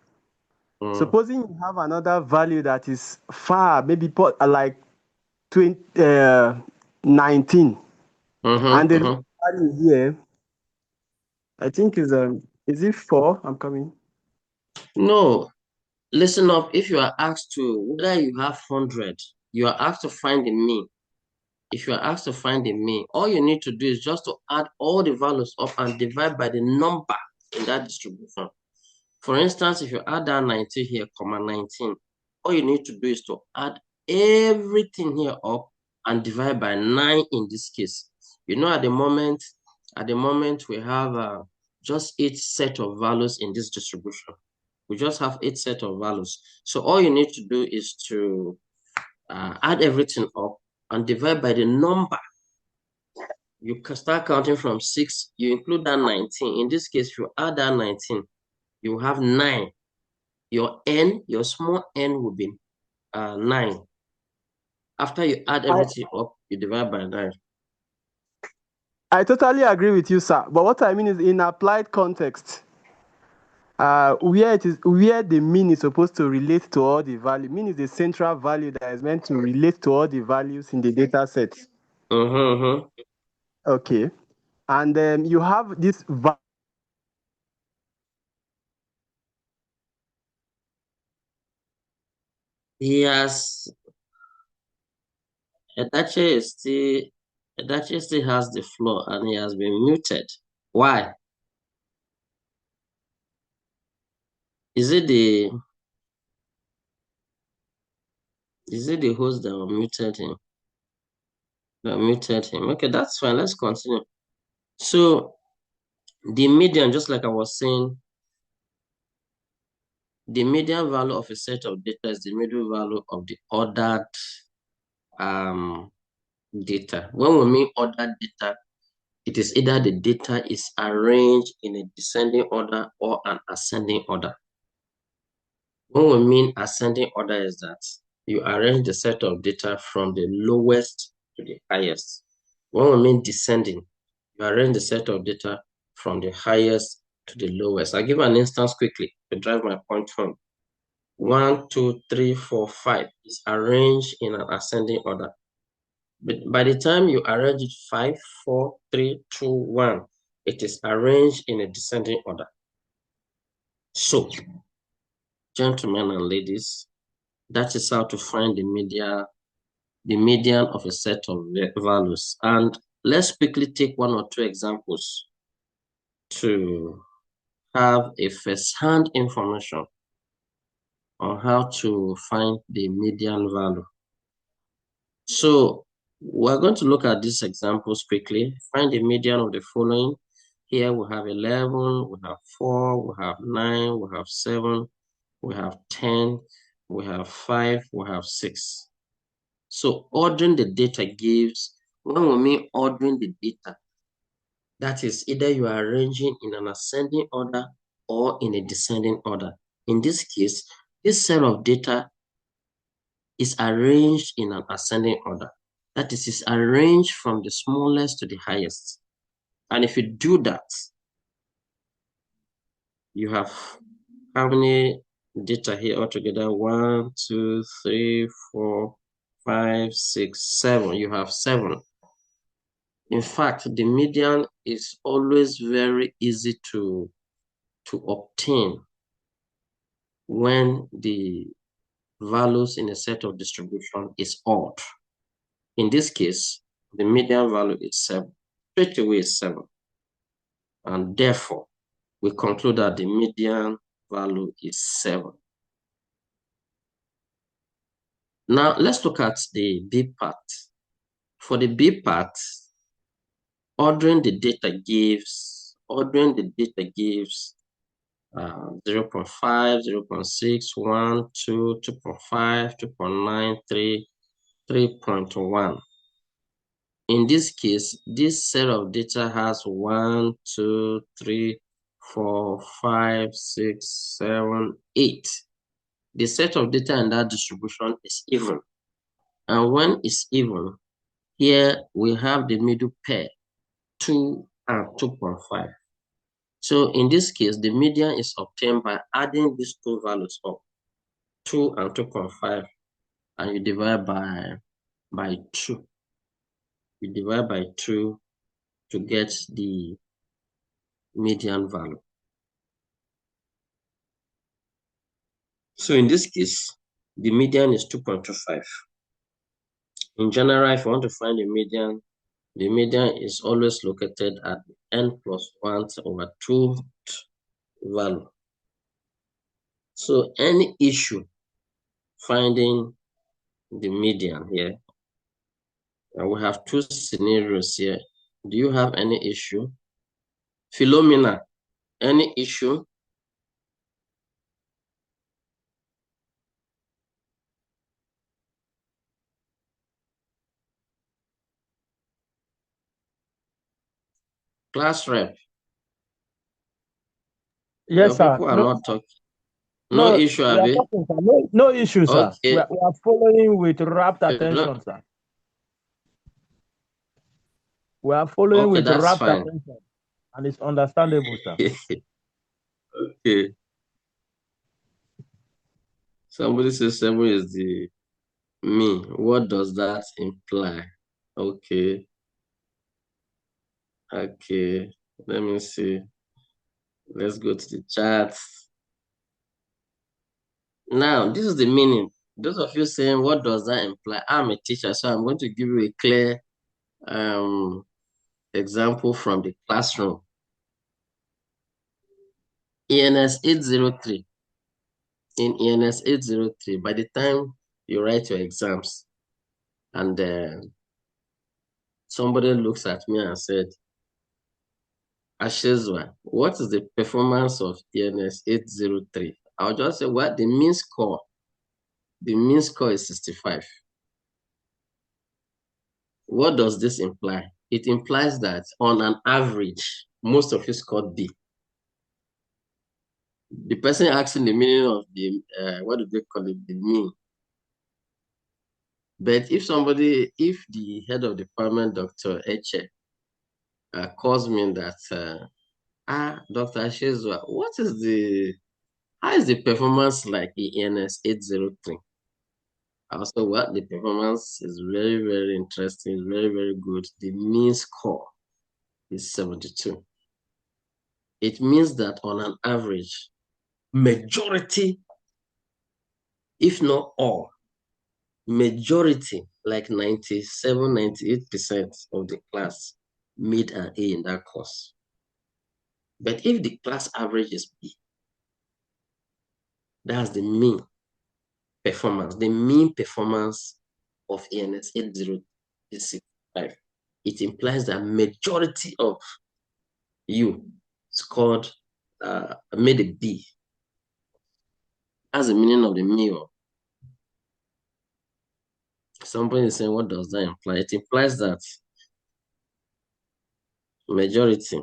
supposing you have another value that is far, maybe like 19, and the value here, I think is it 4? I'm coming. No, listen up. If you are asked to, whether you have 100, you are asked to find the mean. If you are asked to find the mean, all you need to do is just to add all the values up and divide by the number in that distribution. For instance, if you add that 19 here, comma 19, all you need to do is to add everything here up and divide by 9 in this case. You know, at the moment we have just 8 set of values in this distribution. We just have 8 set of values. So all you need to do is to add everything up and divide by the number. You can start counting from 6. You include that 19. In this case, if you add that 19, you have 9. Your n, your small n will be 9. After you add everything up, you divide by 9. I totally agree with you, sir. But what I mean is in applied context, where the mean is supposed to relate to all the value. Mean is the central value that is meant to relate to all the values in the data set. Okay. And then you have this Yes, Edache still has the floor and he has been muted. Why? Is it the host that muted him? Okay, that's fine. Let's continue. So the median, just like I was saying, the median value of a set of data is the middle value of the ordered data. When we mean ordered data, it is either the data is arranged in a descending order or an ascending order. When we mean ascending order is that you arrange the set of data from the lowest to the highest. When we mean descending, you arrange the set of data from the highest to the lowest. I'll give an instance quickly to drive my point home. 1, 2, 3, 4, 5 is arranged in an ascending order. But by the time you arrange it 5, 4, 3, 2, 1, it is arranged in a descending order. So, gentlemen and ladies, that is how to find the median of a set of values. And let's quickly take 1 or 2 examples to have a first-hand information on how to find the median value. So we're going to look at these examples quickly. Find the median of the following. Here we have 11, we have 4, we have 9, we have 7, we have 10, we have 5, we have 6. So ordering the data gives, when we mean ordering the data, that is either you are arranging in an ascending order or in a descending order. In this case, this set of data is arranged in an ascending order. That is, it's arranged from the smallest to the highest. And if you do that, you have how many data here altogether. 1, 2, 3, 4, 5, 6, 7. You have 7. In fact, the median is always very easy to obtain when the values in a set of distribution is odd. In this case, the median value is 7. Straight away is 7. And therefore, we conclude that the median value is 7. Now, let's look at the B part. For the B part, ordering the data gives 0.5, 0.6, 1, 2, 2.5, 2.9, 3, 3.1. In this case, this set of data has 1, 2, 3, 4, 5, 6, 7, 8. The set of data in that distribution is even. And when it's even, here we have the middle pair, 2 and 2.5. So in this case, the median is obtained by adding these two values up, 2 and 2.5, and you divide by 2. You divide by 2 to get the median value. So in this case, the median is 2.25. In general, if you want to find the median is always located at n plus 1 over 2 value. So any issue finding the median here, and we have two scenarios here. Do you have any issue? Philomena, any issue? Class rep? Yes, sir. People are No, not talking. No no, issue, we are Abby? talking, sir. No issue, sir. Okay. We are following with rapt attention, sir. We are following Okay, with that's rapt fine. attention, and it's understandable, sir. Okay. Somebody says 7 is the mean. What does that imply? Okay. Okay. Let me see. Let's go to the chat. Now, this is the meaning. Those of you saying, what does that imply? I'm a teacher, so I'm going to give you a clear example from the classroom. ENS 803. In ENS 803, by the time you write your exams and somebody looks at me and said, Ashezwa, what is the performance of ENS 803? I'll just say, what? The mean score. The mean score is 65. What does this imply? It implies that on an average, most of you scored B. The person asking the meaning of the, what do they call it, the mean. But if the head of department, Dr. Eche, calls me that, Dr. Ashezwa, how is the performance like in ENS 803? Also, what the performance is very, very interesting, very, very good. The mean score is 72. It means that on an average, majority, if not all, majority, like 97, 98% of the class made an A in that course. But if the class average is B, that's the mean performance. The mean performance of ENS 805. It implies that majority of you scored, made a B. That's the meaning of the mean. Somebody is saying, what does that imply? It implies that majority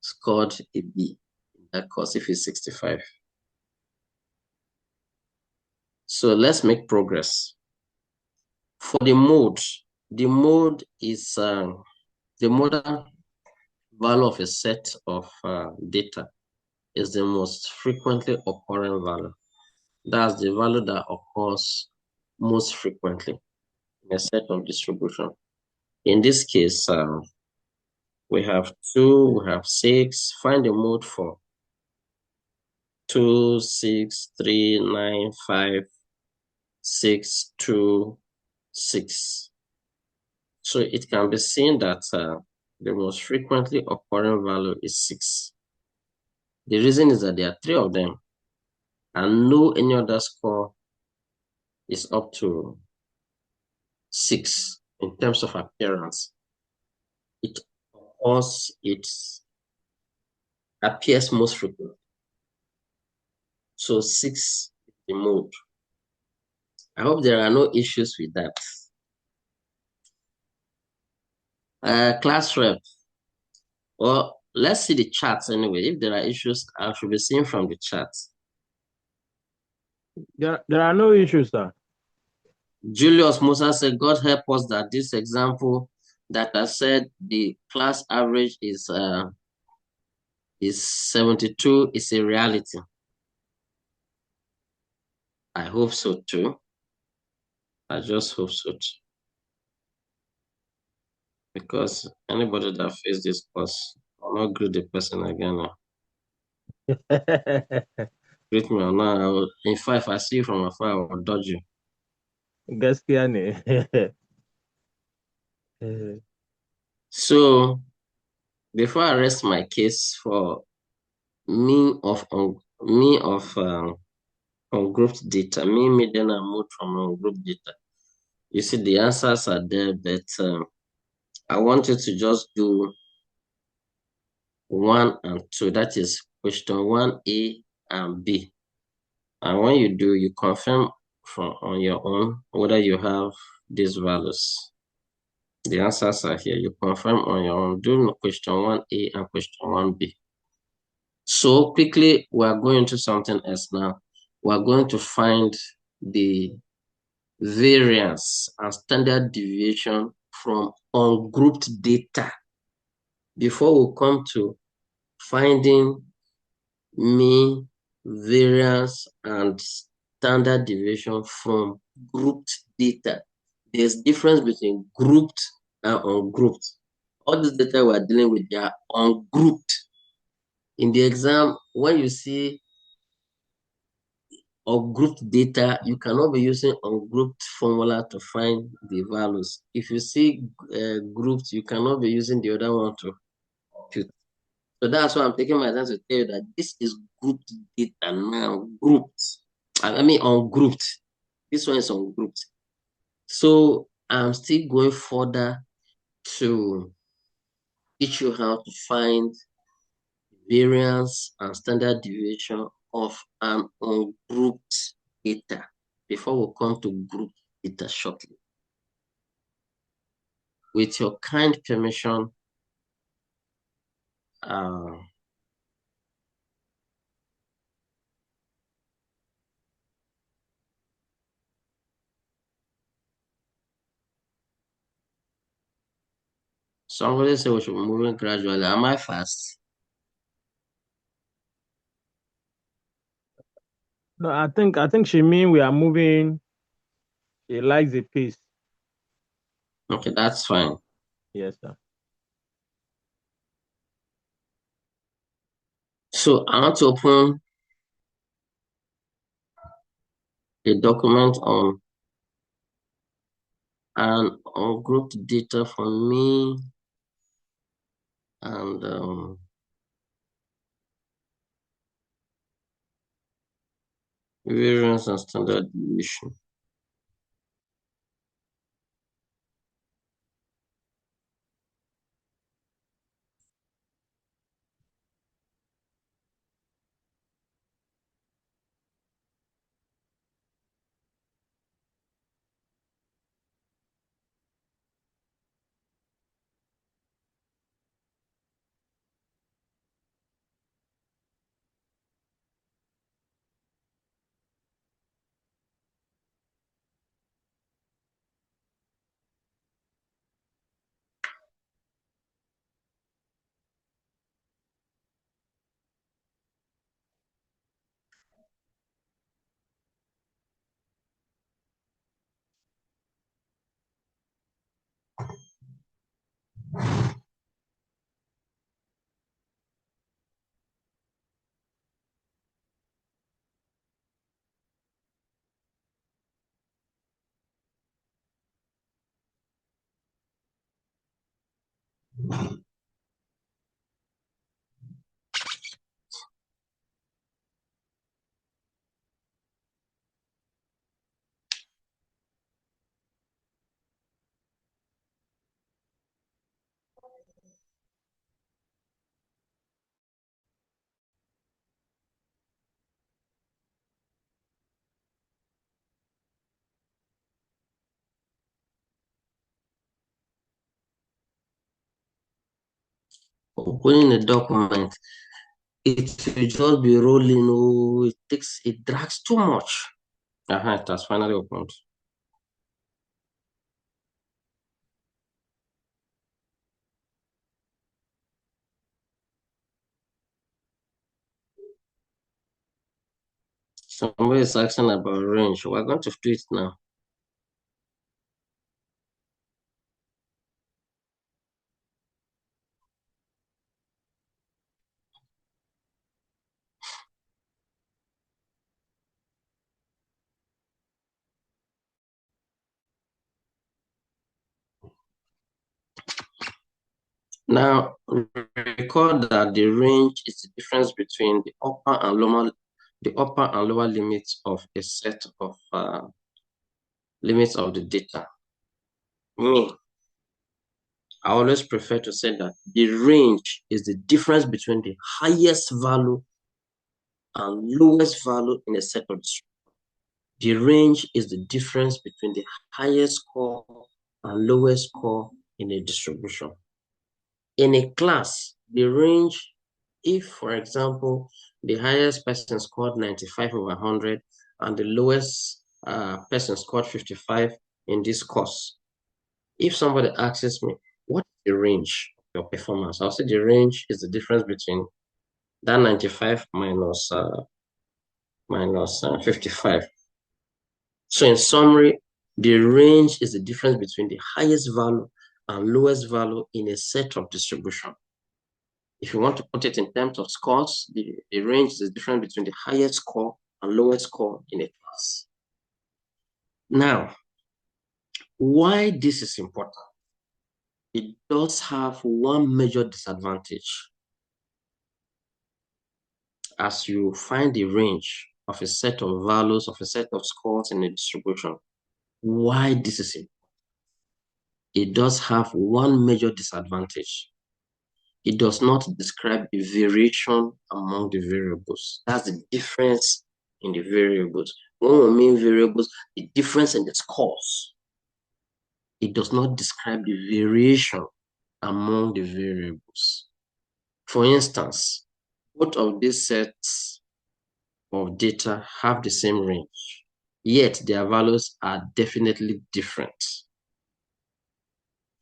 scored a B in that course if it's 65. So let's make progress. For the mode is the modal value of a set of data. is the most frequently occurring value. That's the value that occurs most frequently in a set of distribution. In this case, we have 2, we have 6. Find the mode for 2, 6, 3, 9, 5, 6, 2, 6. So it can be seen that the most frequently occurring value is 6. The reason is that there are 3 of them, and no any other score is up to 6 in terms of appearance. It appears most frequent. So 6 is the mode. I hope there are no issues with that. Class rep. Well, let's see the charts anyway. If there are issues, I should be seeing from the charts. There are no issues, sir. Julius Musa said, God help us that this example that I said the class average is 72 is a reality. I hope so too. I just hope so too. Because anybody that faces this course, I'll not greet the person again. Greet me or not. In fact, if I see you from afar, I will dodge you. Gaskiya ne. So, before I rest my case for mean of ungrouped data, mean, median, and mode from ungrouped data, you see the answers are there, but I want you to just do 1 and 2. That is question 1A and B. And when you do, you confirm on your own whether you have these values. The answers are here. You confirm on your own. Do question 1A and question 1B. So quickly, we are going to something else now. We are going to find the variance and standard deviation from ungrouped data before we come to finding mean, variance, and standard deviation from grouped data. There's difference between grouped and ungrouped. All this data we're dealing with, they are ungrouped. In the exam, when you see ungrouped data, you cannot be using ungrouped formula to find the values. If you see grouped, you cannot be using the other one to compute. So that's why I'm taking my time to tell you that this is grouped data now, grouped. I mean ungrouped. This one is ungrouped. So I'm still going further to teach you how to find variance and standard deviation of an ungrouped data before we come to grouped data shortly. With your kind permission, somebody said we should be moving gradually. Am I fast? No, I think she mean we are moving. She likes the pace. Okay, that's fine. Yes, sir. So I want to open a document on and ungrouped data for me and variance and standard deviation. opening a document, it will just be rolling. Oh, it drags too much. It has finally opened. Somebody is asking about range. We're going to do it now. Now, recall that the range is the difference between the upper and lower limits of a set of limits of the data. Me, I always prefer to say that the range is the difference between the highest value and lowest value in a set of distribution. The range is the difference between the highest score and lowest score in a distribution. In a class, the range, if, for example, the highest person scored 95 over 100 and the lowest person scored 55 in this course, if somebody asks me, what is the range of your performance? I'll say the range is the difference between that 95 minus 55. So in summary, the range is the difference between the highest value and lowest value in a set of distribution. If you want to put it in terms of scores, the range is the difference between the highest score and lowest score in a class. Now, why this is important? It does have one major disadvantage. As you find the range of a set of values of a set of scores in a distribution, why this is important? It does have one major disadvantage. It does not describe the variation among the variables. That's the difference in the variables. When we mean variables, the difference in the scores. It does not describe the variation among the variables. For instance, both of these sets of data have the same range, yet their values are definitely different.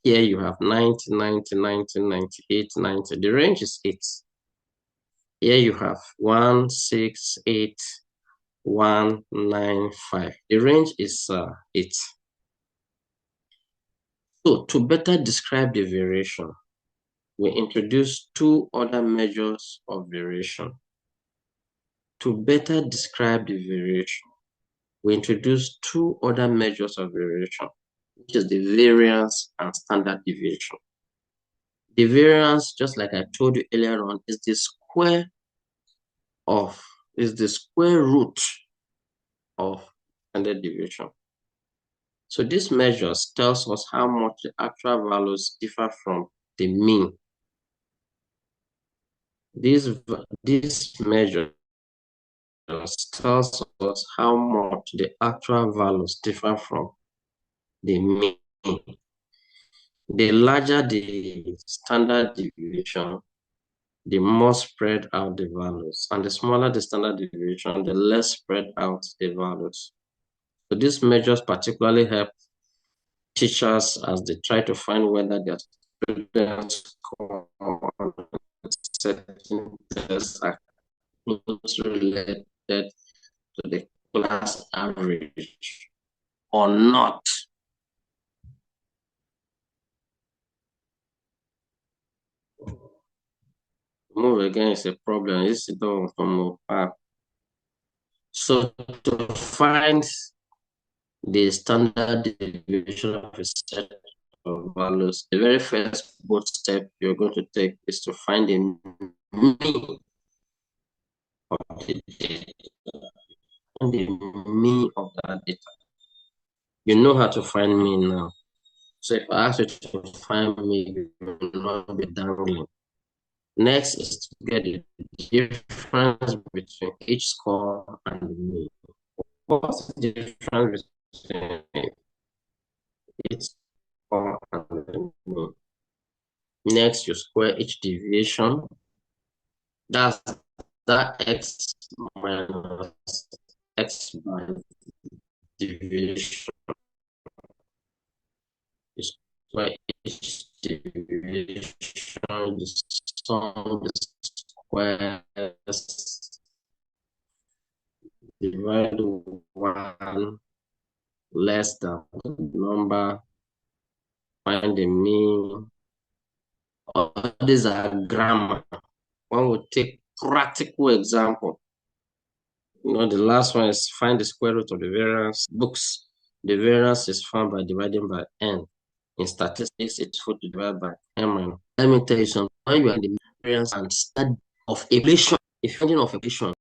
Here you have 90, 90, 90, 98, 90. The range is 8. Here you have 1, 6, 8, 1, 9, 5. The range is 8. So to better describe the variation, we introduce two other measures of variation. To better describe the variation, we introduce two other measures of variation, which is the variance and standard deviation. The variance, just like I told you earlier on, is the square root of standard deviation. So this measure tells us how much the actual values differ from the mean. This measure tells us how much the actual values differ from the mean. The larger the standard deviation, the more spread out the values. And the smaller the standard deviation, the less spread out the values. So these measures particularly help teachers as they try to find whether their students score on certain tests are related to the class average or not. Move again is a problem. This is don't move back. So to find the standard deviation of a set of values, the very first bold step you're going to take is to find the mean of the data. The mean of that data. You know how to find mean now. So if I ask you to find mean, you will not be dangling. Next is to get the difference between each score and the mean. What's the difference between each score and the mean? Next, you square each deviation. That's that x minus x by deviation. You square each deviation, you sum the squares, divide one less than the number, find the mean. All these are grammar. One would take practical example. The last one is find the square root of the variance. Books, the variance is found by dividing by n. In statistics, it's equal to divide by n minus. Let me tell you something. When you are in the variance and study of equation, if you're of equation,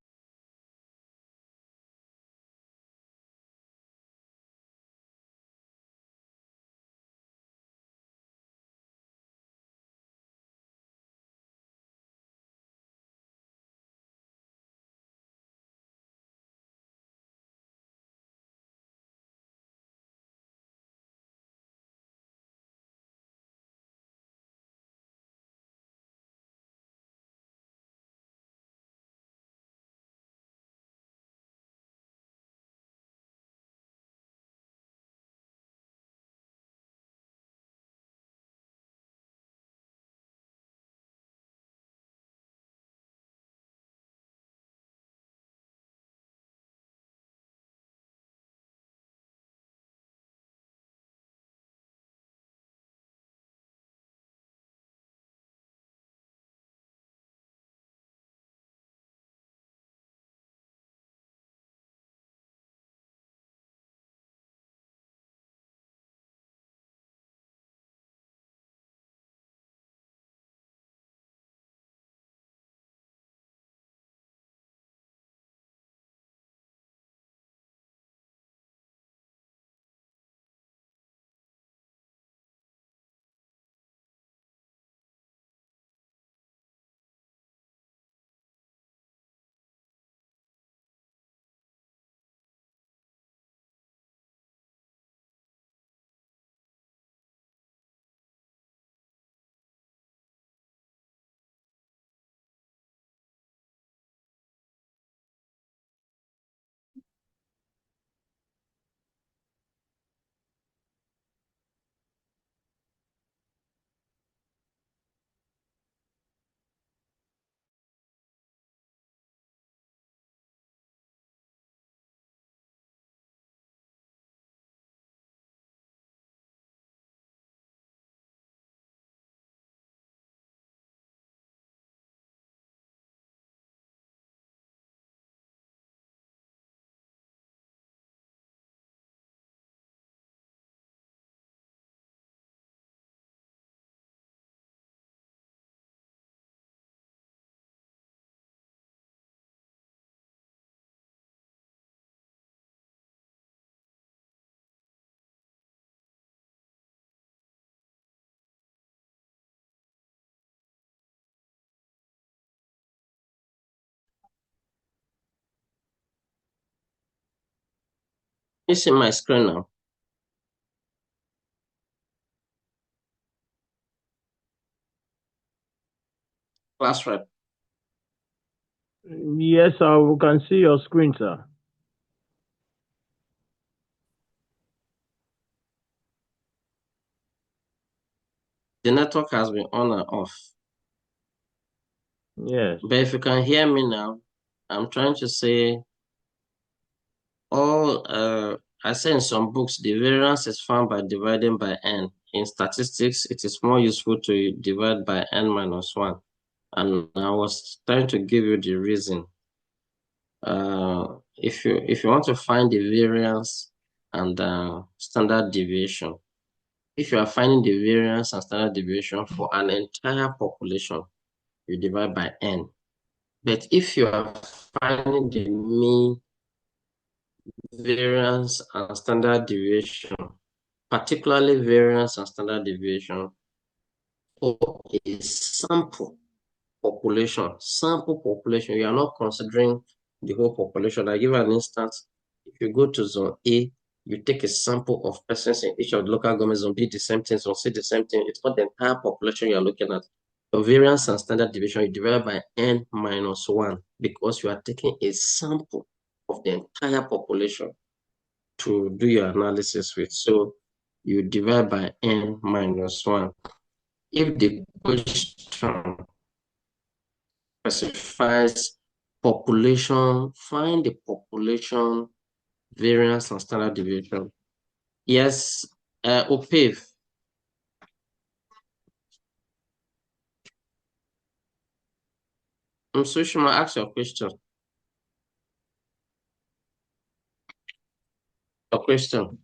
you see my screen now. Class rep. Yes, sir. We can see your screen, sir. The network has been on and off. Yes. But if you can hear me now, I'm trying to say I say in some books, the variance is found by dividing by n. In statistics, it is more useful to divide by n minus 1. And I was trying to give you the reason. If you want to find the variance and standard deviation, if you are finding the variance and standard deviation for an entire population, you divide by n. But if you are finding the mean, variance, and standard deviation, particularly variance and standard deviation, for a sample population, you are not considering the whole population. I give an instance. If you go to zone A You take a sample of persons in each of the local governments who did the same thing, so say the same thing. It's not the entire population you're looking at. Your variance and standard deviation, you divide by n minus 1 because you are taking a sample of the entire population to do your analysis with. So you divide by n minus 1. If the question specifies population, find the population variance and standard deviation. Yes, Opave. So Shima, ask your question. Your question.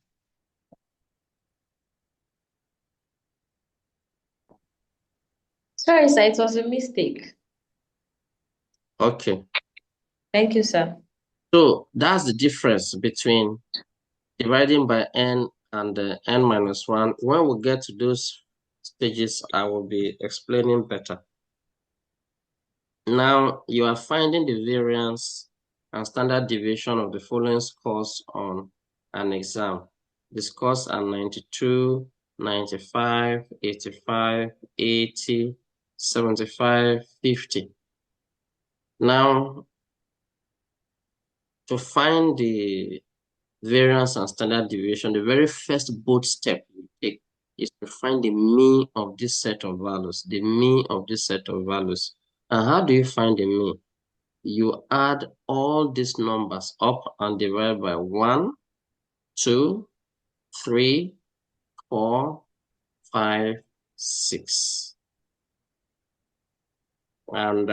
Sorry, sir, it was a mistake. Okay. Thank you, sir. So that's the difference between dividing by n and n minus 1. When we get to those stages, I will be explaining better. Now you are finding the variance and standard deviation of the following scores on an exam. The scores are 92, 95, 85, 80, 75, 50. Now, to find the variance and standard deviation, the very first bold step you take is to find the mean of this set of values, the mean of this set of values. And how do you find the mean? You add all these numbers up and divide by 1, 2, 3, 4, 5, 6. And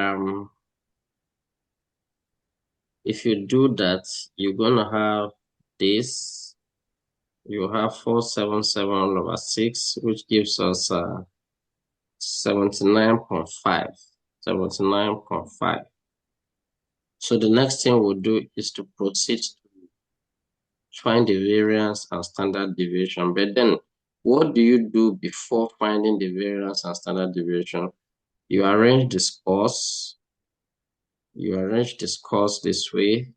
if you do that, you're going to have this. You have 477 over 6, which gives us 79.5. 79.5. So the next thing we'll do is to proceed to find the variance and standard deviation. But then, what do you do before finding the variance and standard deviation? You arrange the scores. You arrange the scores this way.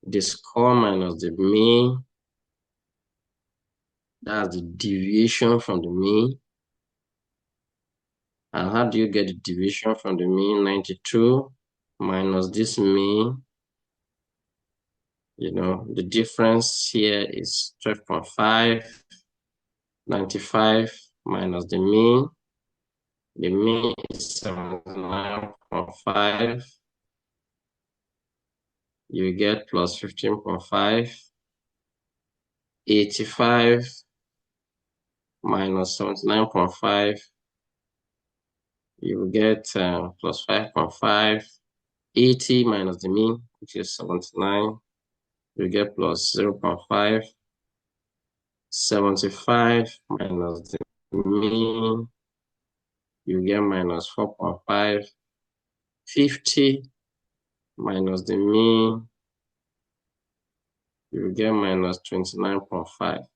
The score minus the mean. That's the deviation from the mean. And how do you get the deviation from the mean? 92 minus this mean. You know, the difference here is 12.5. 95 minus the mean. The mean is 79.5. You get plus 15.5. 85 minus 79.5. You will get plus 5.5. 80 minus the mean, which is 79. You get plus 0.5. 75 minus the mean, you get minus 4.5. 50 minus the mean, you get minus 29.5.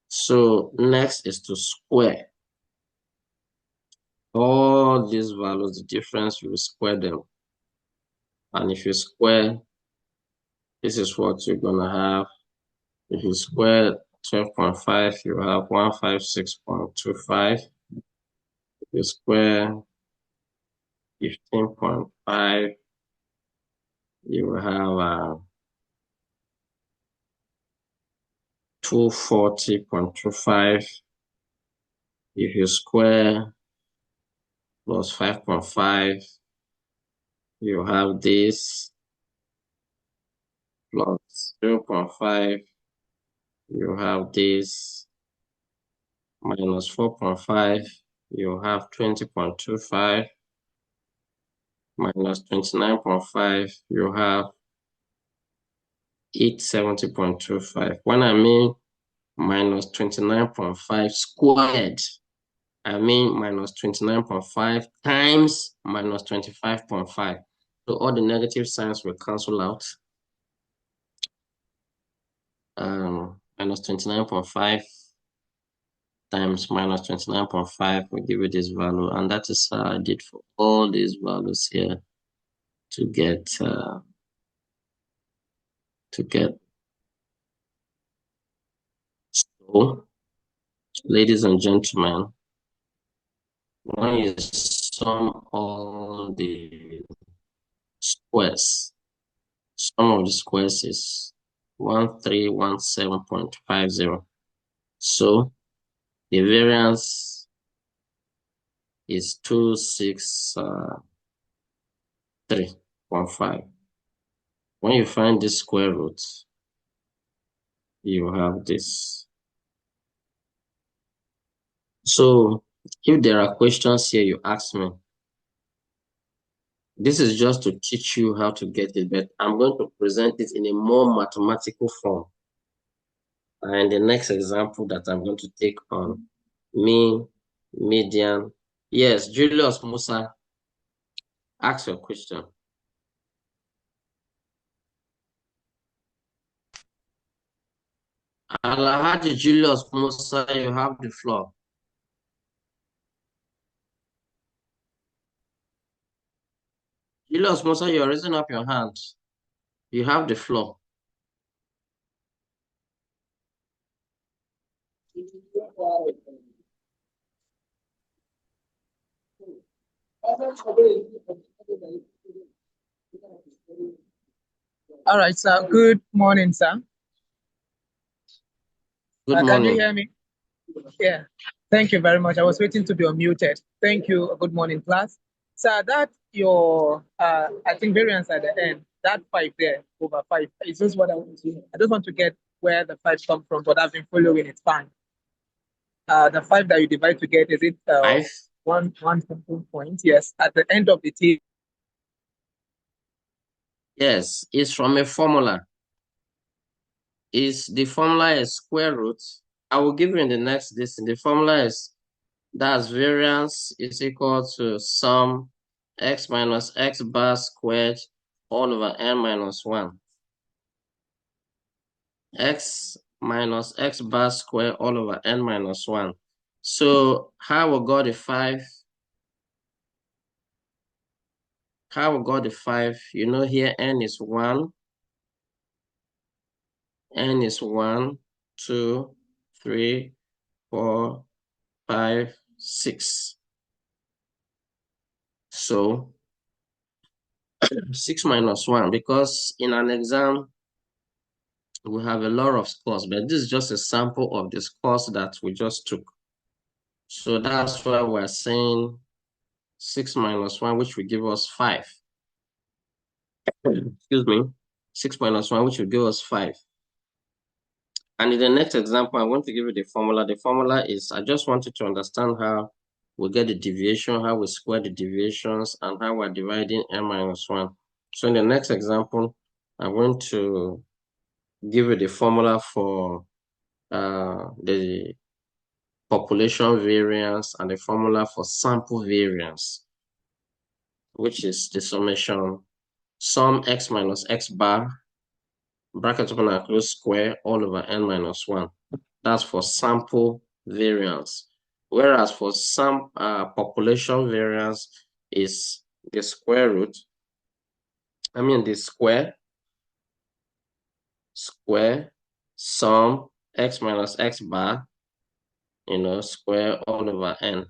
So next is to square all these values, the difference, you will square them. And if you square, this is what you're gonna have. If you square 12.5, you have 156.25. If you square 15.5, you will have 240.25. If you square plus 5.5, you have this plus 0.5, you have this minus 4.5, you have 20.25, minus 29.5, you have 870.25. When I mean minus 29.5 squared, I mean minus 29.5 times minus 25.5. So all the negative signs will cancel out. Minus 29.5 times minus 29.5 will give you this value. And that is how I did for all these values here to get So, ladies and gentlemen, when you sum all the squares, sum of the squares is 1317.50. So the variance is 263.5. When you find the square root, you have this. So if there are questions here, you ask me. This is just to teach you how to get it, but I'm going to present it in a more mathematical form. And the next example that I'm going to take on mean, median. Yes, Julius Musa, ask your question. Alhaji Julius Musa, you have the floor. Julius Musa, you're raising up your hand. You have the floor. All right, sir. Good morning, sir. Good Can you morning. hear me? Yeah. Thank you very much. I was waiting to be unmuted. Thank you. Good morning, class. Sir, that your I think variance at the end, that 5 there over 5 is just what I want to. I just want to get where the 5 come from, but I've been following it fine. The 5 that you divide to get, is it 5? one something point? Yes. At the end of the table. Yes, it's from a formula. The formula is square root. I will give you in the next this. The formula is that's variance is equal to sum x minus x bar squared all over n minus 1. X minus x bar squared all over n minus 1. So how we got the 5? How we got the 5? You know here n is 1. N is 1, 2, 3, 4, 5, 6. So 6 minus 1, because in an exam, we have a lot of scores, but this is just a sample of the scores that we just took. So that's why we're saying 6 minus 1, which will give us 5. Excuse me. 6 minus 1, which will give us 5. And in the next example, I want to give you the formula. The formula is, I just want you to understand how we get the deviation, how we square the deviations, and how we're dividing n minus 1. So in the next example, I'm going to give you the formula for the population variance and the formula for sample variance, which is the summation sum x minus x bar, bracket open and close, square all over n minus 1. That's for sample variance. Whereas for some population variance is the square root. The square, sum x minus x bar, square all over n.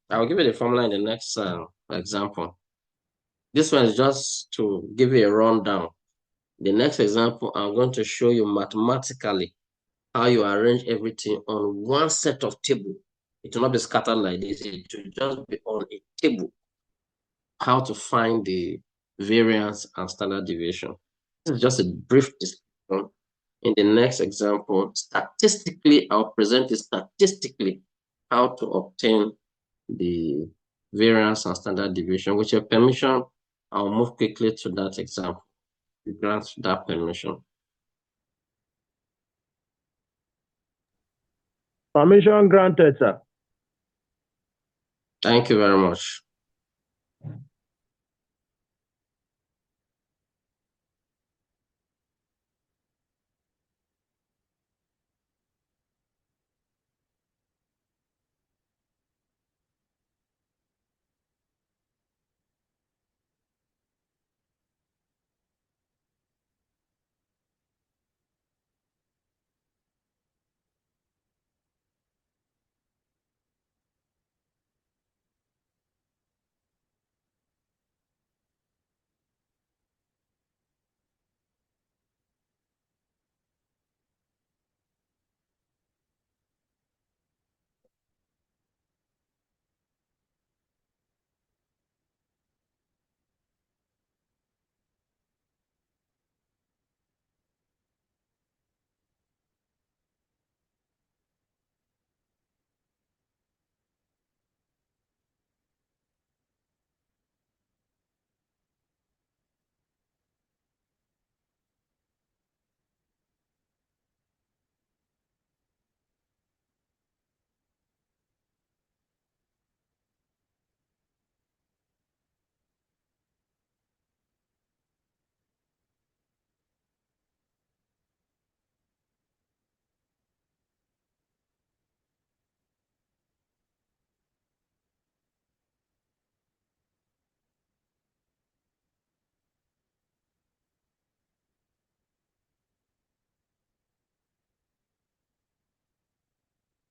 I'll give you the formula in the next example. This one is just to give you a rundown. The next example, I'm going to show you mathematically how you arrange everything on one set of table. It will not be scattered like this. It will just be on a table. How to find the variance and standard deviation. This is just a brief description. In the next example, statistically, I'll present it statistically how to obtain the variance and standard deviation. With your permission, I'll move quickly to that example. You grant that permission. Permission granted, sir. Thank you very much.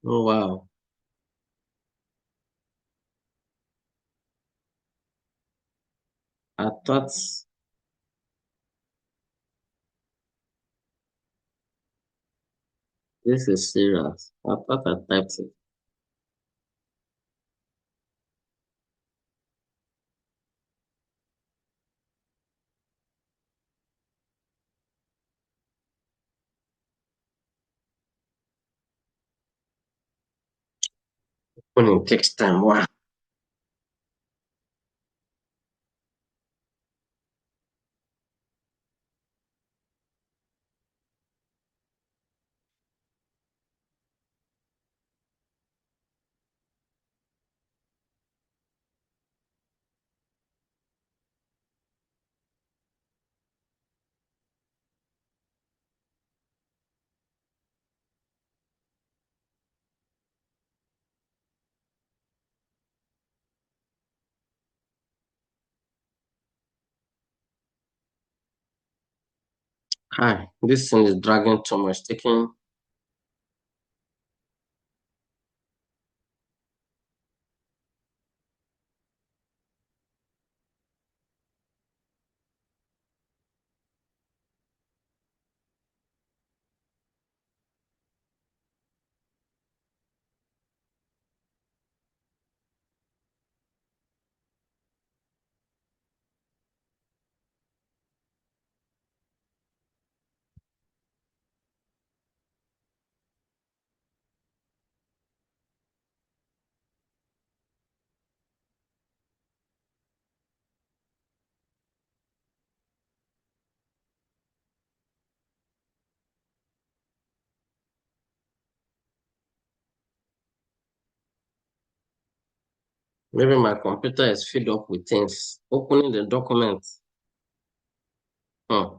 Oh, wow. I thought this is serious. I thought I typed it. When it takes time. Wow. Hi, this thing is dragging too much. Taking. Maybe my computer is filled up with things. Opening the document. Hmm.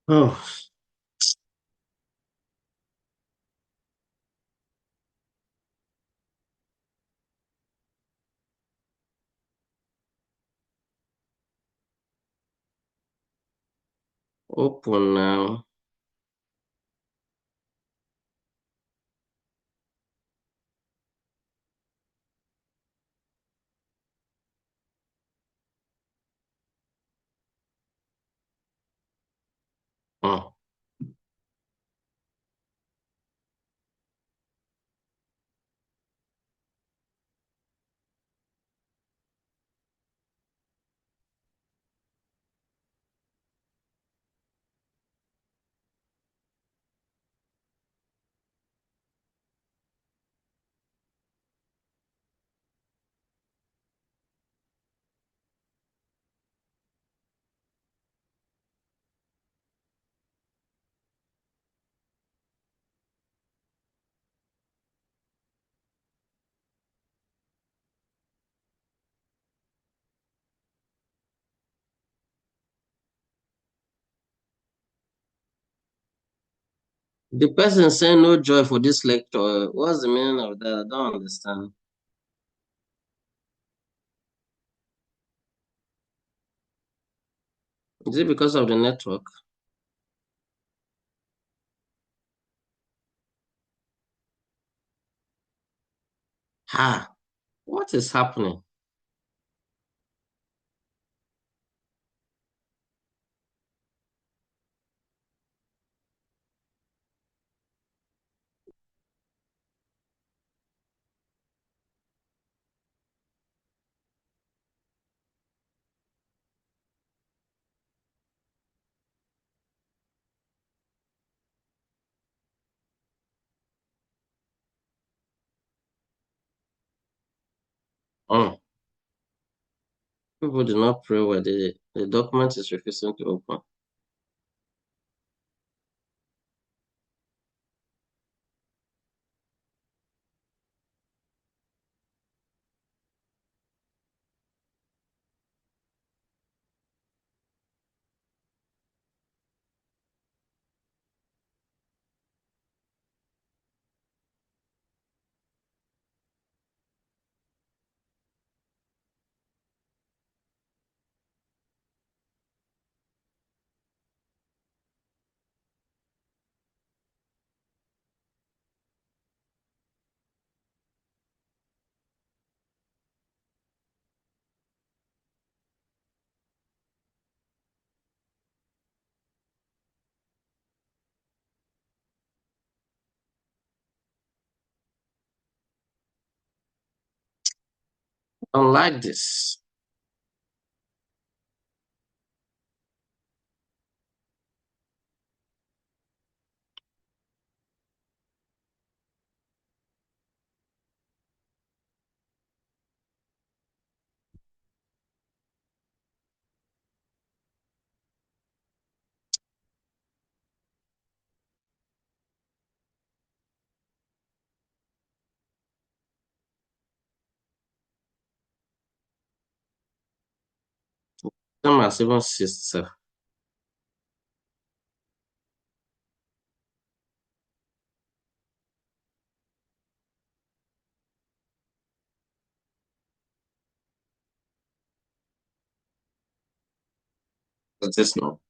Oh, open now. Hmm. The person saying no joy for this lecture. What's the meaning of that? I don't understand. Is it because of the network? Ha! What is happening? Oh, people do not pray where the document is refusing to open. I don't like this. Same as even sister. But this no.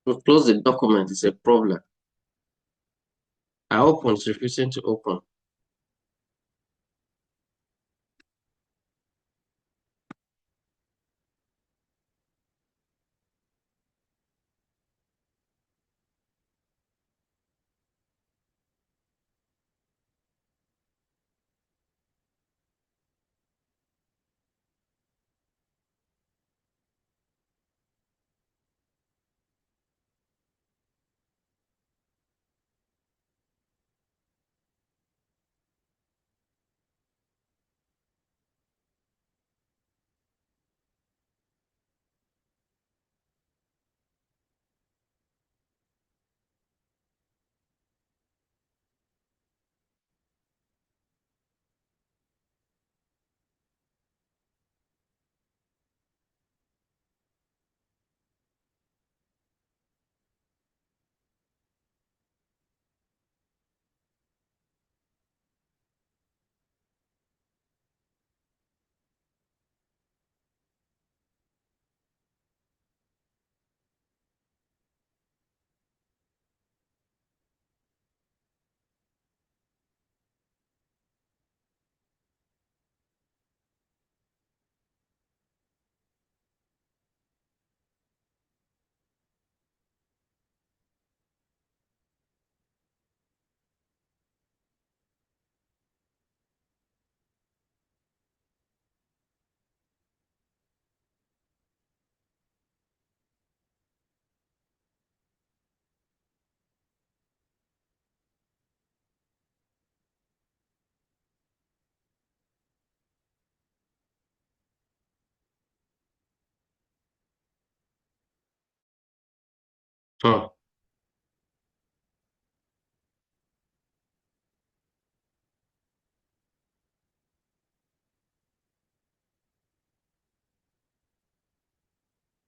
To close the document is a problem. I open, it's refusing to open. Hmm.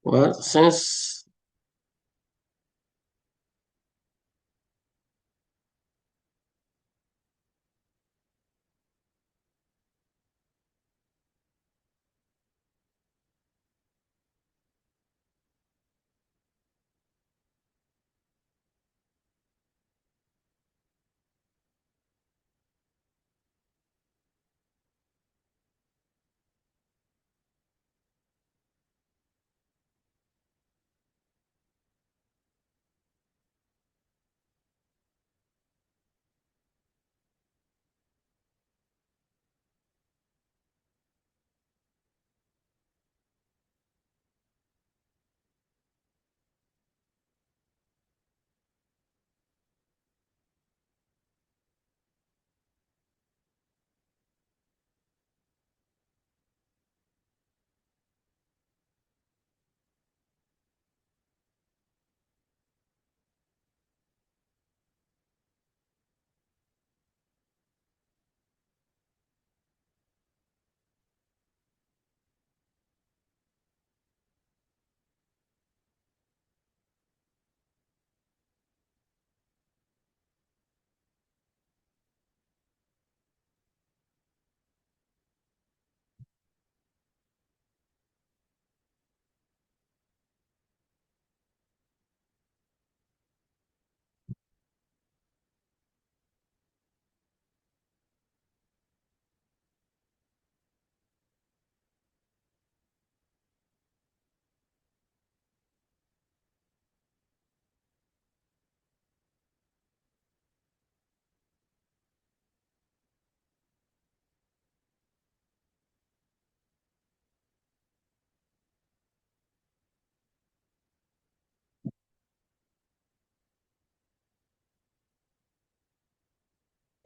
Well, since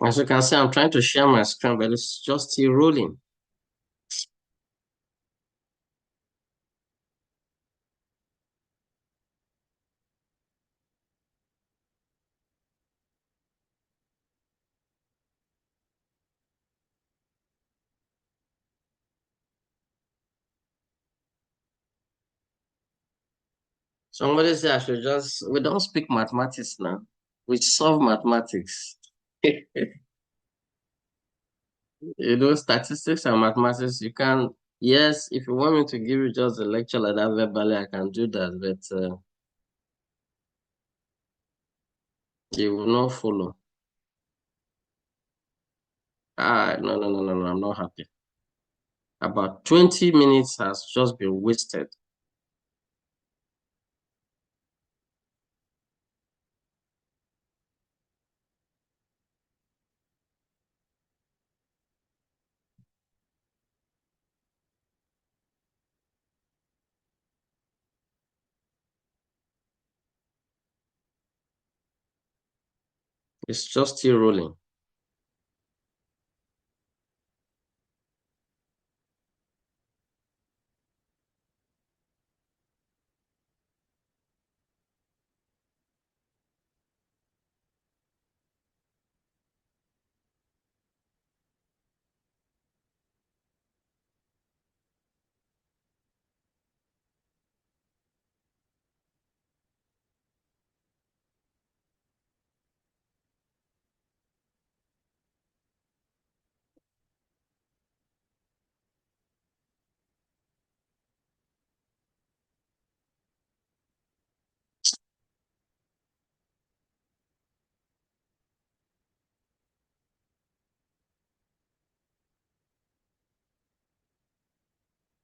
As you can see, I'm trying to share my screen, but it's just still rolling. Somebody said I should we don't speak mathematics now. We solve mathematics. Statistics and mathematics, you can, yes, if you want me to give you just a lecture like that verbally, I can do that, but you will not follow. No, no, no, no, no, I'm not happy. About 20 minutes has just been wasted. It's just still rolling.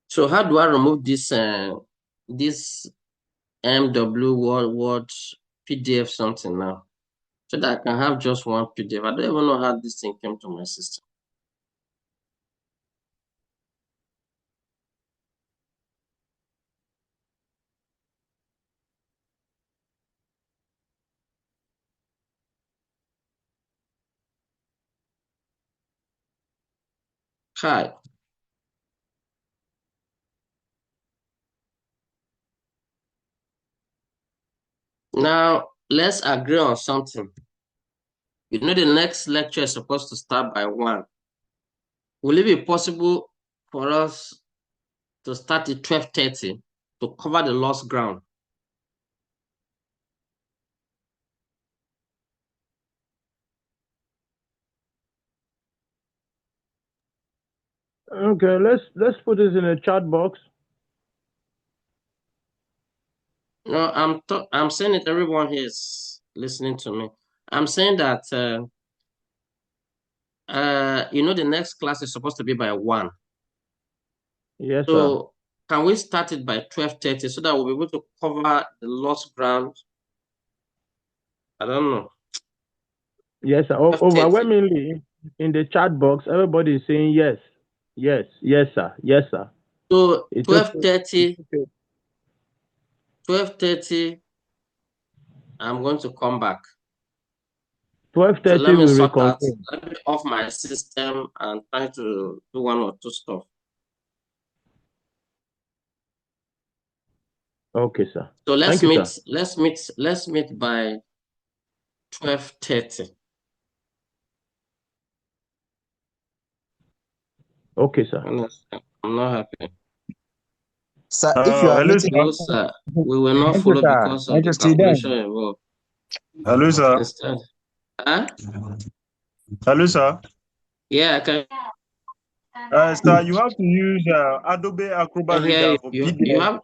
So how do I remove this MW word PDF something now? So that I can have just one PDF. I don't even know how this thing came to my system. Hi. Now let's agree on something. You know the next lecture is supposed to start by 1. Will it be possible for us to start at 12:30 to cover the lost ground? Okay, let's put this in a chat box. No, I'm saying it. Everyone here is listening to me. I'm saying that the next class is supposed to be by 1. Yes, sir. So can we start it by 12:30 so that we'll be able to cover the lost ground? I don't know. Yes, sir. 12:30. Overwhelmingly in the chat box, everybody is saying yes, yes, yes, sir, yes, sir. So It's 12:30, okay. 12:30, I'm going to come back. 12:30 So let me we sort out, reconvene. let me off my system and try to do 1 or 2 stuff. Okay, sir. So let's Thank you, meet, sir. let's meet by 12:30. Okay, sir. Honestly, I'm not happy. Sir, if you are Hello, meeting, sir. No, sir, we will not Thank you, follow sir. because of Thank the you, student. calculation involved. Hello, sir. Instead, huh? Hello, sir. Yeah, I can Sir, you have to use Adobe Acrobat hear Reader you. for You PDF. have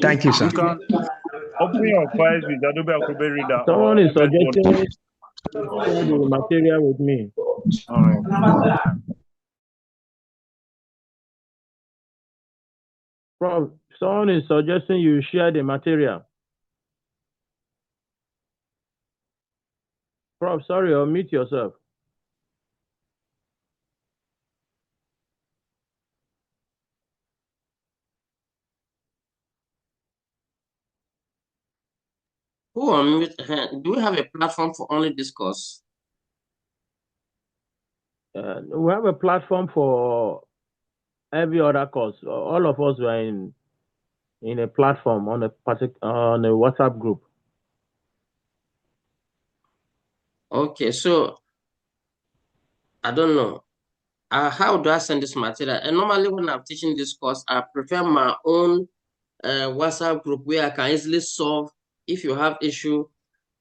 Thank you, sir. You can open your files with Adobe Acrobat Reader or Someone is MS Word. suggesting share the material with me. All right. Prof, someone is suggesting you share the material. Prof, sorry, unmute yourself. who on mute? Do we have a platform for only discourse? We have a platform for every other course. All of us were in a platform on a WhatsApp group. Okay, so I don't know. How do I send this material? And normally when I'm teaching this course, I prefer my own WhatsApp group where I can easily solve. If you have issue,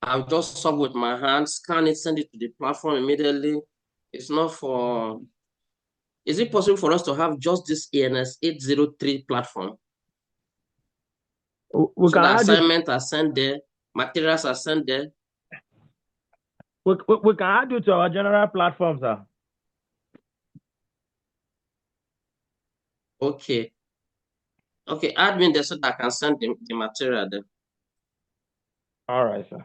I'll just solve with my hands, scan it, send it to the platform immediately. It's not for. Is it possible for us to have just this ENS 803 platform? We So can the add it. assignments are sent there, materials are sent there. We can add you to our general platform, sir. Okay. Okay, add me there so that I can send the material there. All right, sir.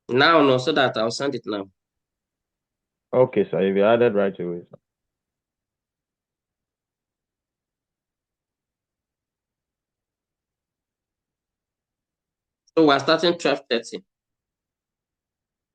Now, no, so that I'll send it now. Okay, sir. You'll be added right away, sir. So we're starting 12:30.